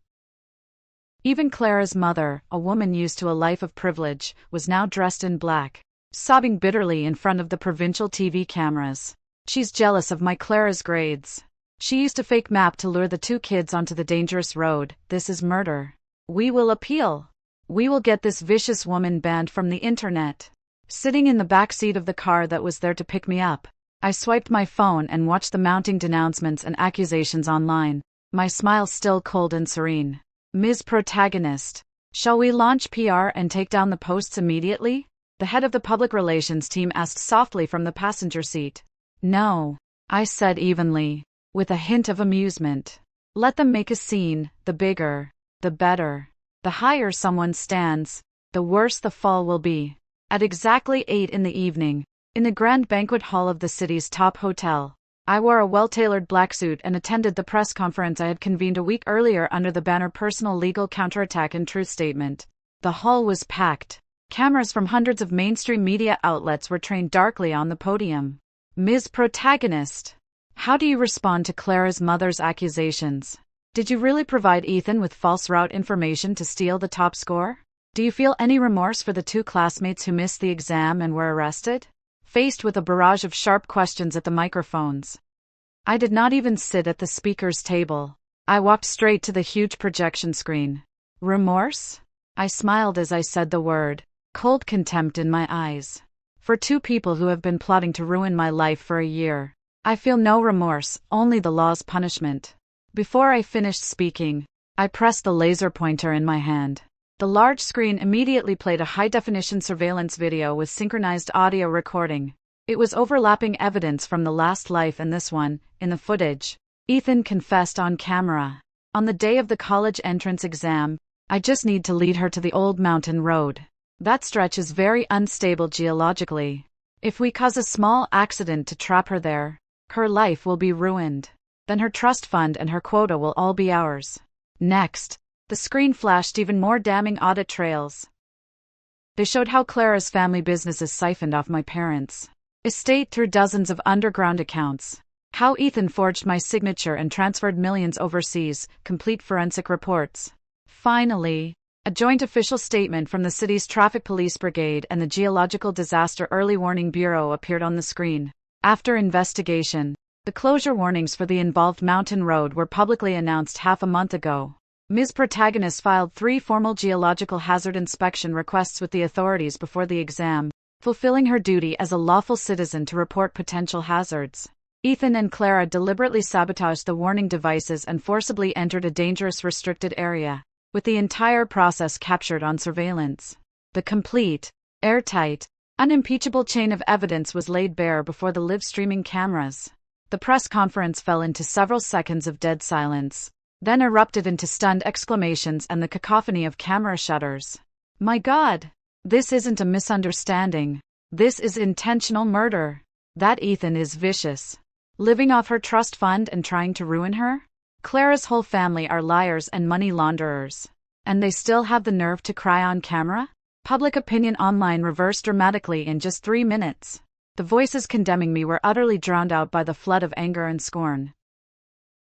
Speaker 1: Even Clara's mother, a woman used to a life of privilege, was now dressed in black, sobbing bitterly in front of the provincial TV cameras. She's jealous of my Clara's grades. She used a fake map to lure the two kids onto the dangerous road. This is murder. We will appeal. We will get this vicious woman banned from the internet. Sitting in the back seat of the car that was there to pick me up, I swiped my phone and watched the mounting denouncements and accusations online, my smile still cold and serene. Ms. Protagonist, shall we launch PR and take down the posts immediately? The head of the public relations team asked softly from the passenger seat. No, I said evenly, with a hint of amusement. Let them make a scene, the bigger, the better. The higher someone stands, the worse the fall will be. At exactly 8 in the evening, in the grand banquet hall of the city's top hotel, I wore a well-tailored black suit and attended the press conference I had convened a week earlier under the banner Personal Legal Counterattack and Truth Statement. The hall was packed. Cameras from hundreds of mainstream media outlets were trained darkly on the podium. Ms. Protagonist, how do you respond to Clara's mother's accusations? Did you really provide Ethan with false route information to steal the top score? Do you feel any remorse for the 2 classmates who missed the exam and were arrested? Faced with a barrage of sharp questions at the microphones, I did not even sit at the speaker's table. I walked straight to the huge projection screen. Remorse? I smiled as I said the word, cold contempt in my eyes. For 2 people who have been plotting to ruin my life for a year, I feel no remorse, only the law's punishment. Before I finished speaking, I pressed the laser pointer in my hand. The large screen immediately played a high-definition surveillance video with synchronized audio recording. It was overlapping evidence from the last life and this one. In the footage, Ethan confessed on camera. On the day of the college entrance exam, I just need to lead her to the old mountain road. That stretch is very unstable geologically. If we cause a small accident to trap her there, her life will be ruined. Then her trust fund and her quota will all be ours. Next, the screen flashed even more damning audit trails. They showed how Clara's family businesses siphoned off my parents' estate through dozens of underground accounts. How Ethan forged my signature and transferred millions overseas, complete forensic reports. Finally, a joint official statement from the city's Traffic Police Brigade and the Geological Disaster Early Warning Bureau appeared on the screen. After investigation, the closure warnings for the involved mountain road were publicly announced half a month ago. Ms. Protagonist filed 3 formal geological hazard inspection requests with the authorities before the exam, fulfilling her duty as a lawful citizen to report potential hazards. Ethan and Clara deliberately sabotaged the warning devices and forcibly entered a dangerous restricted area, with the entire process captured on surveillance. The complete, airtight, unimpeachable chain of evidence was laid bare before the live-streaming cameras. The press conference fell into several seconds of dead silence, then erupted into stunned exclamations and the cacophony of camera shutters. My God! This isn't a misunderstanding. This is intentional murder. That Ethan is vicious. Living off her trust fund and trying to ruin her? Clara's whole family are liars and money launderers. And they still have the nerve to cry on camera? Public opinion online reversed dramatically in just 3 minutes. The voices condemning me were utterly drowned out by the flood of anger and scorn.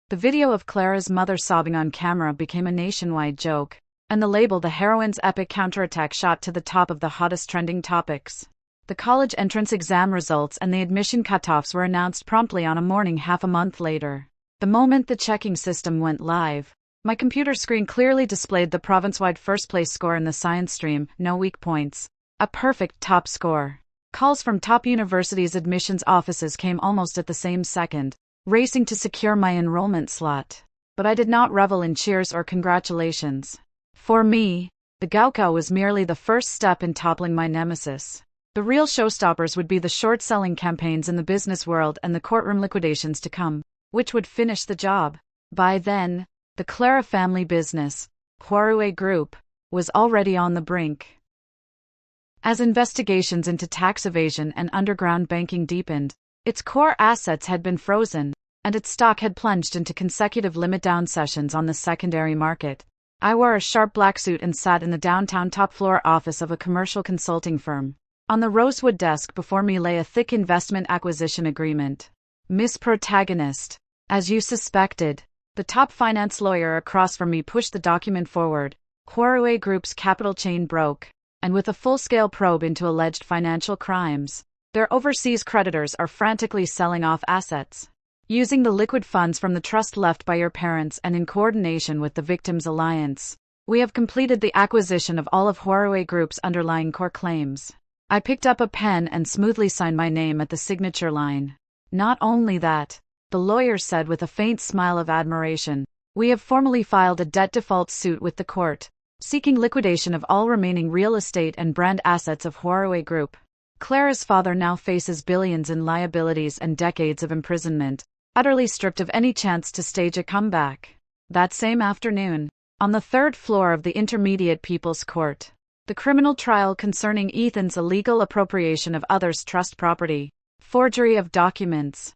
Speaker 1: The video of Clara's mother sobbing on camera became a nationwide joke, and the label "The Heroine's Epic Counterattack" shot to the top of the hottest trending topics. The college entrance exam results and the admission cutoffs were announced promptly on a morning half a month later. The moment the checking system went live, my computer screen clearly displayed the province-wide first-place score in the science stream, no weak points. A perfect top score. Calls from top universities' admissions offices came almost at the same second, racing to secure my enrollment slot. But I did not revel in cheers or congratulations. For me, the Gaokao was merely the first step in toppling my nemesis. The real showstoppers would be the short-selling campaigns in the business world and the courtroom liquidations to come, which would finish the job. By then, the Clara family business, Huarue Group, was already on the brink. As investigations into tax evasion and underground banking deepened, its core assets had been frozen, and its stock had plunged into consecutive limit-down sessions on the secondary market. I wore a sharp black suit and sat in the downtown top-floor office of a commercial consulting firm. On the rosewood desk before me lay a thick investment acquisition agreement. Miss Protagonist, as you suspected, the top finance lawyer across from me pushed the document forward. Huarue Group's capital chain broke, and with a full-scale probe into alleged financial crimes, their overseas creditors are frantically selling off assets. Using the liquid funds from the trust left by your parents and in coordination with the Victims Alliance, we have completed the acquisition of all of Huarue Group's underlying core claims. I picked up a pen and smoothly signed my name at the signature line. Not only that, the lawyer said with a faint smile of admiration, we have formally filed a debt default suit with the court, seeking liquidation of all remaining real estate and brand assets of Huawei Group. Clara's father now faces billions in liabilities and decades of imprisonment, utterly stripped of any chance to stage a comeback. That same afternoon, on the third floor of the Intermediate People's Court, the criminal trial concerning Ethan's illegal appropriation of others' trust property, forgery of documents,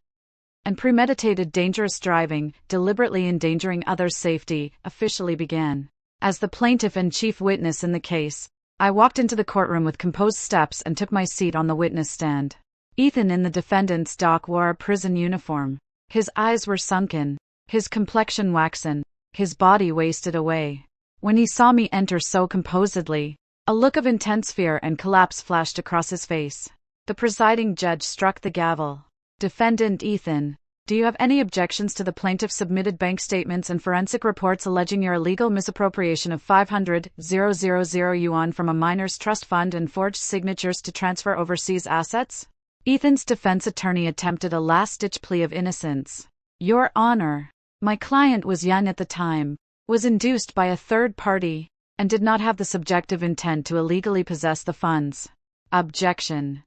Speaker 1: and premeditated dangerous driving, deliberately endangering others' safety, officially began. As the plaintiff and chief witness in the case, I walked into the courtroom with composed steps and took my seat on the witness stand. Ethan in the defendant's dock wore a prison uniform. His eyes were sunken, his complexion waxen, his body wasted away. When he saw me enter so composedly, a look of intense fear and collapse flashed across his face. The presiding judge struck the gavel. Defendant Ethan, do you have any objections to the plaintiff's submitted bank statements and forensic reports alleging your illegal misappropriation of 500,000 yuan from a minor's trust fund and forged signatures to transfer overseas assets? Ethan's defense attorney attempted a last-ditch plea of innocence. Your Honor, my client was young at the time, was induced by a third party, and did not have the subjective intent to illegally possess the funds. Objection.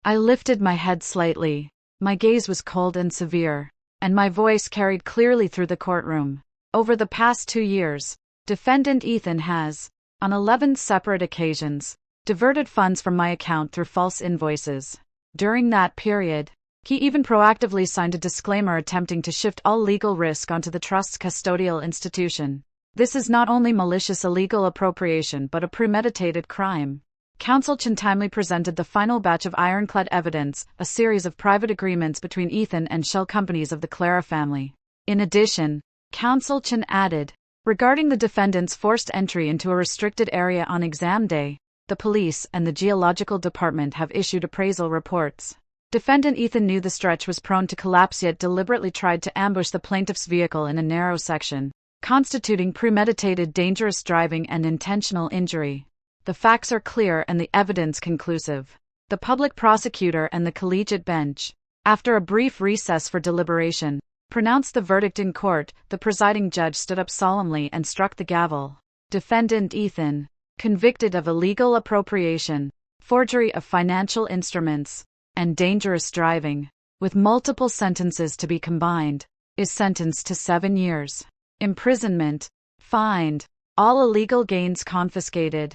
Speaker 1: I lifted my head slightly. My gaze was cold and severe, and my voice carried clearly through the courtroom. Over the past 2 years, defendant Ethan has, on 11 separate occasions, diverted funds from my account through false invoices. During that period, he even proactively signed a disclaimer attempting to shift all legal risk onto the trust's custodial institution. This is not only malicious illegal appropriation but a premeditated crime. Counsel Chen timely presented the final batch of ironclad evidence, a series of private agreements between Ethan and shell companies of the Clara family. In addition, Counsel Chen added, regarding the defendant's forced entry into a restricted area on exam day, the police and the geological department have issued appraisal reports. Defendant Ethan knew the stretch was prone to collapse yet deliberately tried to ambush the plaintiff's vehicle in a narrow section, constituting premeditated dangerous driving and intentional injury. The facts are clear and the evidence conclusive. The public prosecutor and the collegiate bench, after a brief recess for deliberation, pronounced the verdict in court. The presiding judge stood up solemnly and struck the gavel. Defendant Ethan, convicted of illegal appropriation, forgery of financial instruments, and dangerous driving, with multiple sentences to be combined, is sentenced to 7 years imprisonment, fined, all illegal gains confiscated,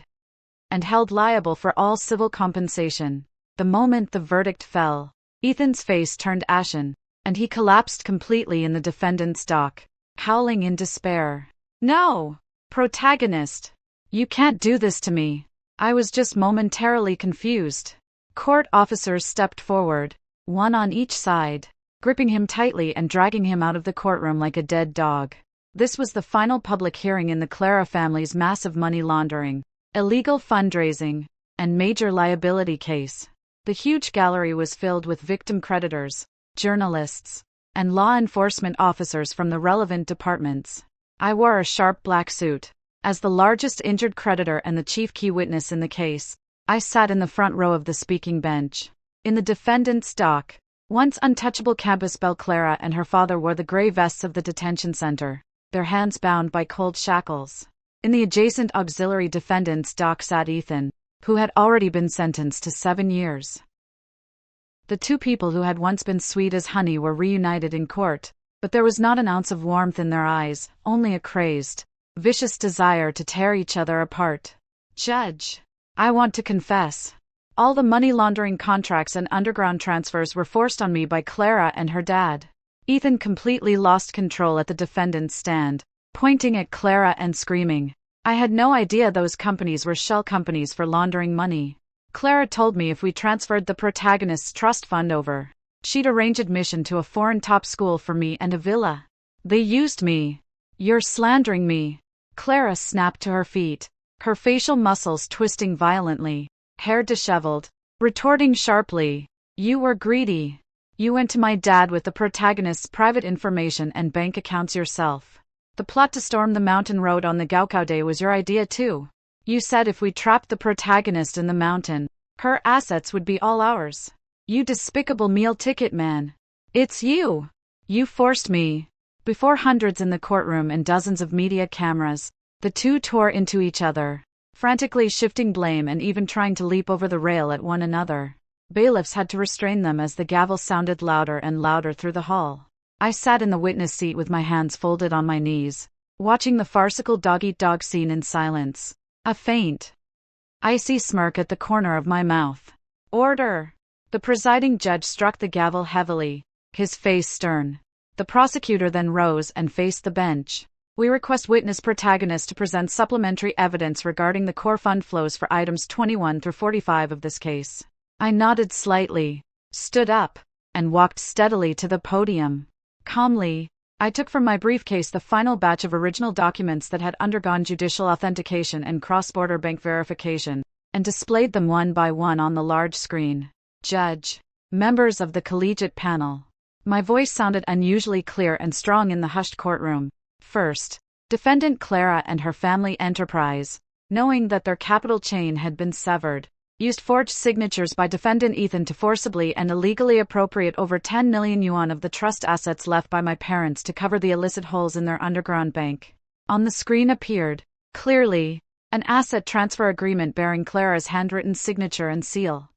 Speaker 1: and held liable for all civil compensation. The moment the verdict fell, Ethan's face turned ashen, and he collapsed completely in the defendant's dock, howling in despair. No! Protagonist! You can't do this to me. I was just momentarily confused. Court officers stepped forward, one on each side, gripping him tightly and dragging him out of the courtroom like a dead dog. This was the final public hearing in the Clara family's massive money laundering, illegal fundraising, and major liability case. The huge gallery was filled with victim creditors, journalists, and law enforcement officers from the relevant departments. I wore a sharp black suit. As the largest injured creditor and the chief key witness in the case, I sat in the front row of the speaking bench. In the defendant's dock, once untouchable campus Belle Clara and her father wore the gray vests of the detention center, their hands bound by cold shackles. In the adjacent auxiliary defendant's dock sat Ethan, who had already been sentenced to 7 years. The two people who had once been sweet as honey were reunited in court, but there was not an ounce of warmth in their eyes, only a crazed, vicious desire to tear each other apart. Judge, I want to confess. All the money laundering contracts and underground transfers were forced on me by Clara and her dad. Ethan completely lost control at the defendant's stand, pointing at Clara and screaming, I had no idea those companies were shell companies for laundering money. Clara told me if we transferred the protagonist's trust fund over, she'd arrange admission to a foreign top school for me and a villa. They used me. You're slandering me. Clara snapped to her feet, her facial muscles twisting violently, hair disheveled, retorting sharply, you were greedy. You went to my dad with the protagonist's private information and bank accounts yourself. The plot to storm the mountain road on the Gaokao Day was your idea too. You said if we trapped the protagonist in the mountain, her assets would be all ours. You despicable meal ticket man. It's you. You forced me. Before hundreds in the courtroom and dozens of media cameras, the two tore into each other, frantically shifting blame and even trying to leap over the rail at one another. Bailiffs had to restrain them as the gavel sounded louder and louder through the hall. I sat in the witness seat with my hands folded on my knees, watching the farcical dog-eat-dog scene in silence. A faint, icy smirk at the corner of my mouth. Order! The presiding judge struck the gavel heavily, his face stern. The prosecutor then rose and faced the bench. We request witness protagonists to present supplementary evidence regarding the core fund flows for items 21 through 45 of this case. I nodded slightly, stood up, and walked steadily to the podium. Calmly, I took from my briefcase the final batch of original documents that had undergone judicial authentication and cross-border bank verification, and displayed them one by one on the large screen. Judge, members of the collegiate panel. My voice sounded unusually clear and strong in the hushed courtroom. First, defendant Clara and her family enterprise, knowing that their capital chain had been severed, used forged signatures by defendant Ethan to forcibly and illegally appropriate over 10 million yuan of the trust assets left by my parents to cover the illicit holes in their underground bank. On the screen appeared, clearly, an asset transfer agreement bearing Clara's handwritten signature and seal.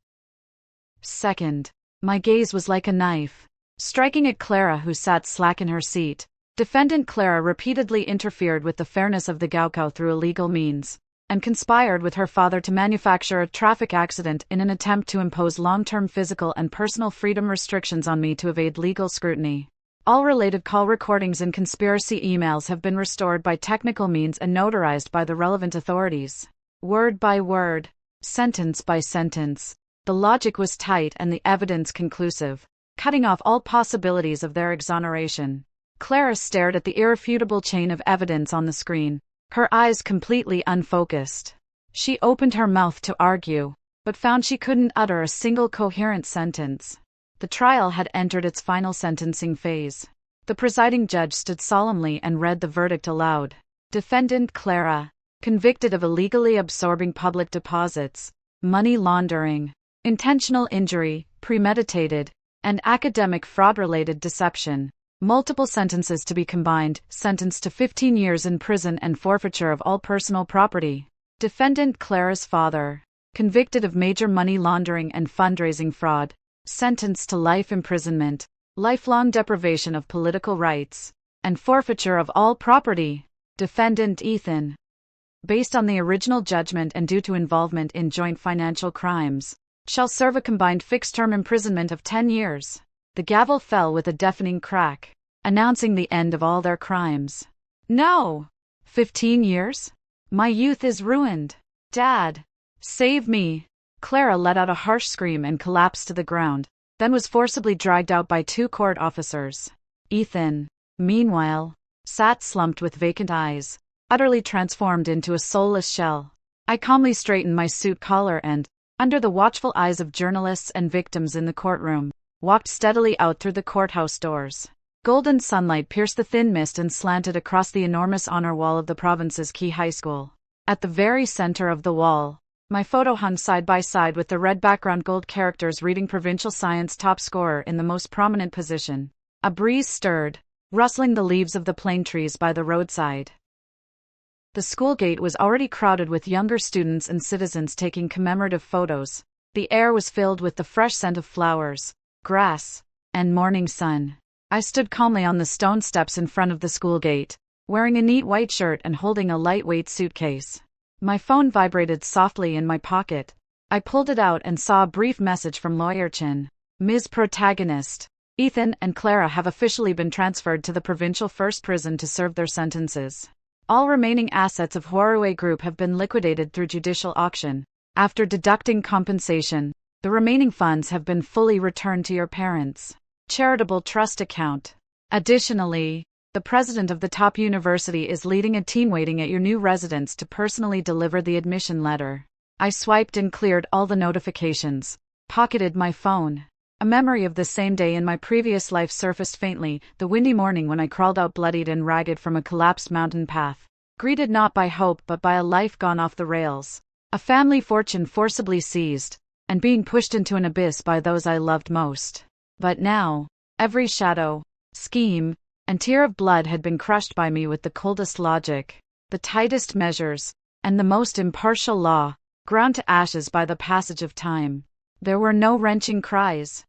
Speaker 1: Second, my gaze was like a knife, striking at Clara, who sat slack in her seat. Defendant Clara repeatedly interfered with the fairness of the Gaokao through illegal means, and conspired with her father to manufacture a traffic accident in an attempt to impose long-term physical and personal freedom restrictions on me to evade legal scrutiny. All related call recordings and conspiracy emails have been restored by technical means and notarized by the relevant authorities. Word by word, sentence by sentence, the logic was tight and the evidence conclusive, cutting off all possibilities of their exoneration. Clara stared at the irrefutable chain of evidence on the screen, her eyes completely unfocused. She opened her mouth to argue, but found she couldn't utter a single coherent sentence. The trial had entered its final sentencing phase. The presiding judge stood solemnly and read the verdict aloud. Defendant Clara, convicted of illegally absorbing public deposits, money laundering, intentional injury, premeditated, and academic fraud-related deception. Multiple sentences to be combined, sentenced to 15 years in prison and forfeiture of all personal property. Defendant Clara's father, convicted of major money laundering and fundraising fraud, sentenced to life imprisonment, lifelong deprivation of political rights, and forfeiture of all property. Defendant Ethan, based on the original judgment and due to involvement in joint financial crimes, shall serve a combined fixed-term imprisonment of 10 years. The gavel fell with a deafening crack, announcing the end of all their crimes. No! 15 years? My youth is ruined. Dad, save me! Clara let out a harsh scream and collapsed to the ground, then was forcibly dragged out by two court officers. Ethan, meanwhile, sat slumped with vacant eyes, utterly transformed into a soulless shell. I calmly straightened my suit collar and, under the watchful eyes of journalists and victims in the courtroom, walked steadily out through the courthouse doors. Golden sunlight pierced the thin mist and slanted across the enormous honor wall of the province's key high school. At the very center of the wall, my photo hung side by side with the red background gold characters reading provincial science top scorer in the most prominent position. A breeze stirred, rustling the leaves of the plane trees by the roadside. The school gate was already crowded with younger students and citizens taking commemorative photos. The air was filled with the fresh scent of flowers, grass, and morning sun. I stood calmly on the stone steps in front of the school gate, wearing a neat white shirt and holding a lightweight suitcase. My phone vibrated softly in my pocket. I pulled it out and saw a brief message from Lawyer Chin. Ms. Protagonist, Ethan and Clara have officially been transferred to the provincial first prison to serve their sentences. All remaining assets of Huarue Group have been liquidated through judicial auction. After deducting compensation, the remaining funds have been fully returned to your parents' charitable trust account. Additionally, the president of the top university is leading a team waiting at your new residence to personally deliver the admission letter. I swiped and cleared all the notifications, pocketed my phone. A memory of the same day in my previous life surfaced faintly, the windy morning when I crawled out bloodied and ragged from a collapsed mountain path, greeted not by hope but by a life gone off the rails. A family fortune forcibly seized, and being pushed into an abyss by those I loved most. But now, every shadow, scheme, and tear of blood had been crushed by me with the coldest logic, the tightest measures, and the most impartial law, ground to ashes by the passage of time. There were no wrenching cries,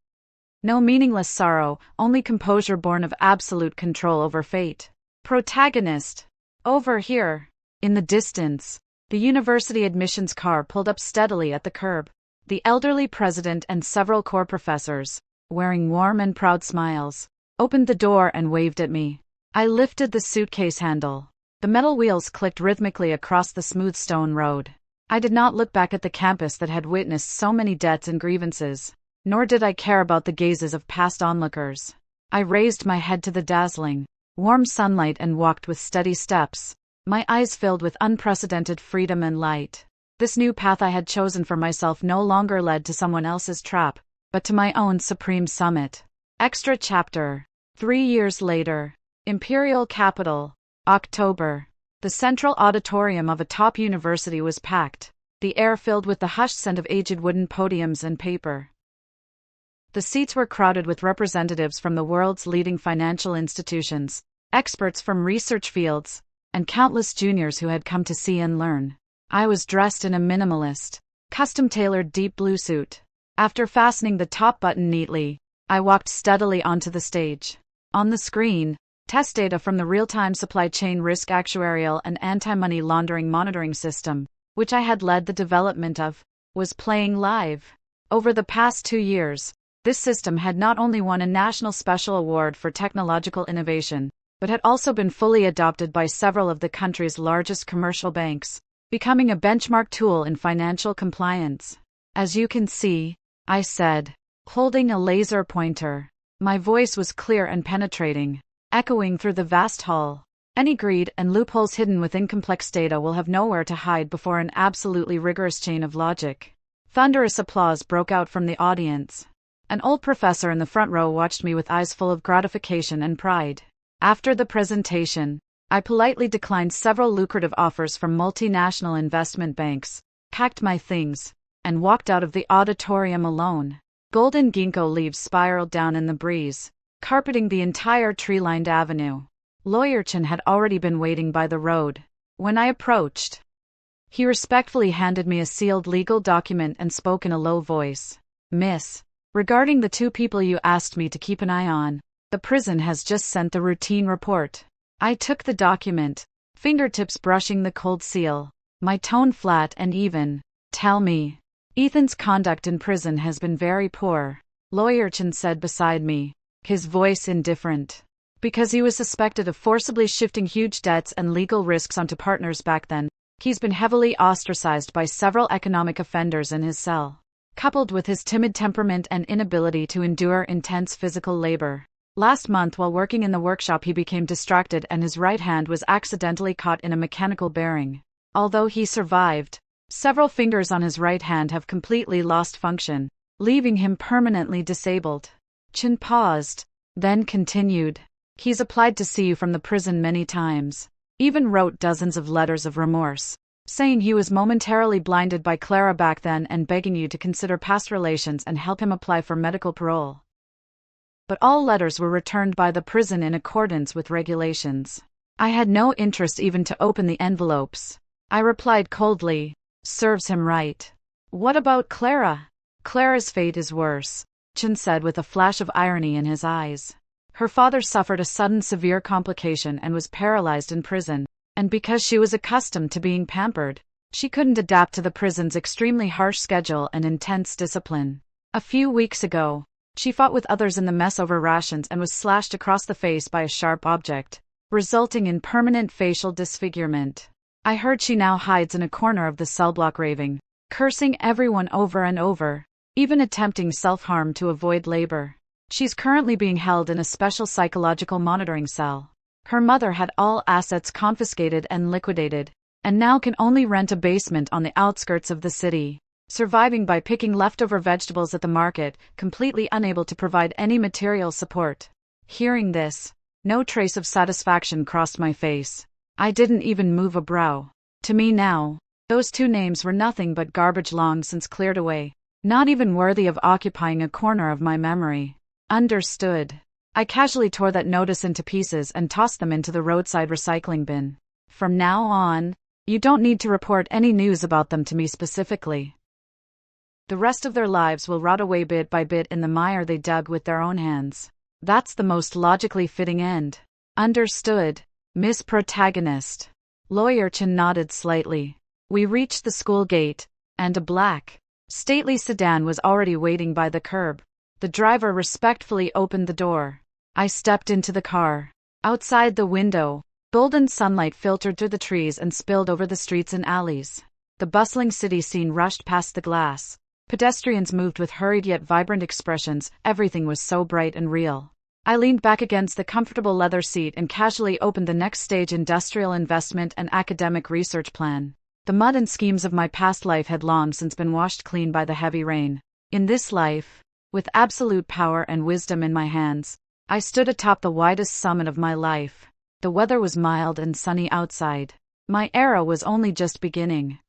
Speaker 1: no meaningless sorrow, only composure born of absolute control over fate. Protagonist. Over here. In the distance, the university admissions car pulled up steadily at the curb. The elderly president and several core professors, wearing warm and proud smiles, opened the door and waved at me. I lifted the suitcase handle. The metal wheels clicked rhythmically across the smooth stone road. I did not look back at the campus that had witnessed so many debts and grievances, nor did I care about the gazes of past onlookers. I raised my head to the dazzling, warm sunlight and walked with steady steps, my eyes filled with unprecedented freedom and light. This new path I had chosen for myself no longer led to someone else's trap, but to my own supreme summit. Extra chapter. 3 years later. Imperial Capital. October. The central auditorium of a top university was packed, the air filled with the hushed scent of aged wooden podiums and paper. The seats were crowded with representatives from the world's leading financial institutions, experts from research fields, and countless juniors who had come to see and learn. I was dressed in a minimalist, custom-tailored deep blue suit. After fastening the top button neatly, I walked steadily onto the stage. On the screen, test data from the real-time supply chain risk actuarial and anti-money laundering monitoring system, which I had led the development of, was playing live. Over the past 2 years, this system had not only won a national special award for technological innovation, but had also been fully adopted by several of the country's largest commercial banks, becoming a benchmark tool in financial compliance. As you can see, I said, holding a laser pointer. My voice was clear and penetrating, echoing through the vast hall. Any greed and loopholes hidden within complex data will have nowhere to hide before an absolutely rigorous chain of logic. Thunderous applause broke out from the audience. An old professor in the front row watched me with eyes full of gratification and pride. After the presentation, I politely declined several lucrative offers from multinational investment banks, packed my things, and walked out of the auditorium alone. Golden ginkgo leaves spiraled down in the breeze, carpeting the entire tree-lined avenue. Lawyer Chen had already been waiting by the road. When I approached, he respectfully handed me a sealed legal document and spoke in a low voice. Miss, regarding the 2 people you asked me to keep an eye on, the prison has just sent the routine report. I took the document, fingertips brushing the cold seal, my tone flat and even. Tell me. Ethan's conduct in prison has been very poor, Lawyer Chen said beside me, his voice indifferent. Because he was suspected of forcibly shifting huge debts and legal risks onto partners back then, he's been heavily ostracized by several economic offenders in his cell. Coupled with his timid temperament and inability to endure intense physical labor. Last month while working in the workshop he became distracted and his right hand was accidentally caught in a mechanical bearing. Although he survived, several fingers on his right hand have completely lost function, leaving him permanently disabled. Chen paused, then continued. He's applied to see you from the prison many times, even wrote dozens of letters of remorse, saying he was momentarily blinded by Clara back then and begging you to consider past relations and help him apply for medical parole. But all letters were returned by the prison in accordance with regulations. I had no interest even to open the envelopes. I replied coldly, serves him right. What about Clara? Clara's fate is worse, Chen said with a flash of irony in his eyes. Her father suffered a sudden severe complication and was paralyzed in prison, and because she was accustomed to being pampered, she couldn't adapt to the prison's extremely harsh schedule and intense discipline. A few weeks ago, she fought with others in the mess over rations and was slashed across the face by a sharp object, resulting in permanent facial disfigurement. I heard she now hides in a corner of the cell block raving, cursing everyone over and over, even attempting self-harm to avoid labor. She's currently being held in a special psychological monitoring cell. Her mother had all assets confiscated and liquidated, and now can only rent a basement on the outskirts of the city, surviving by picking leftover vegetables at the market, completely unable to provide any material support. Hearing this, no trace of satisfaction crossed my face. I didn't even move a brow. To me now, those 2 names were nothing but garbage long since cleared away. Not even worthy of occupying a corner of my memory. Understood. I casually tore that notice into pieces and tossed them into the roadside recycling bin. From now on, you don't need to report any news about them to me specifically. The rest of their lives will rot away bit by bit in the mire they dug with their own hands. That's the most logically fitting end. Understood, Miss Protagonist. Lawyer Chin nodded slightly. We reached the school gate, and a black, stately sedan was already waiting by the curb. The driver respectfully opened the door. I stepped into the car. Outside the window, golden sunlight filtered through the trees and spilled over the streets and alleys. The bustling city scene rushed past the glass. Pedestrians moved with hurried yet vibrant expressions. Everything was so bright and real. I leaned back against the comfortable leather seat and casually opened the next stage industrial investment and academic research plan. The mud and schemes of my past life had long since been washed clean by the heavy rain. In this life, with absolute power and wisdom in my hands, I stood atop the widest summit of my life. The weather was mild and sunny outside. My era was only just beginning.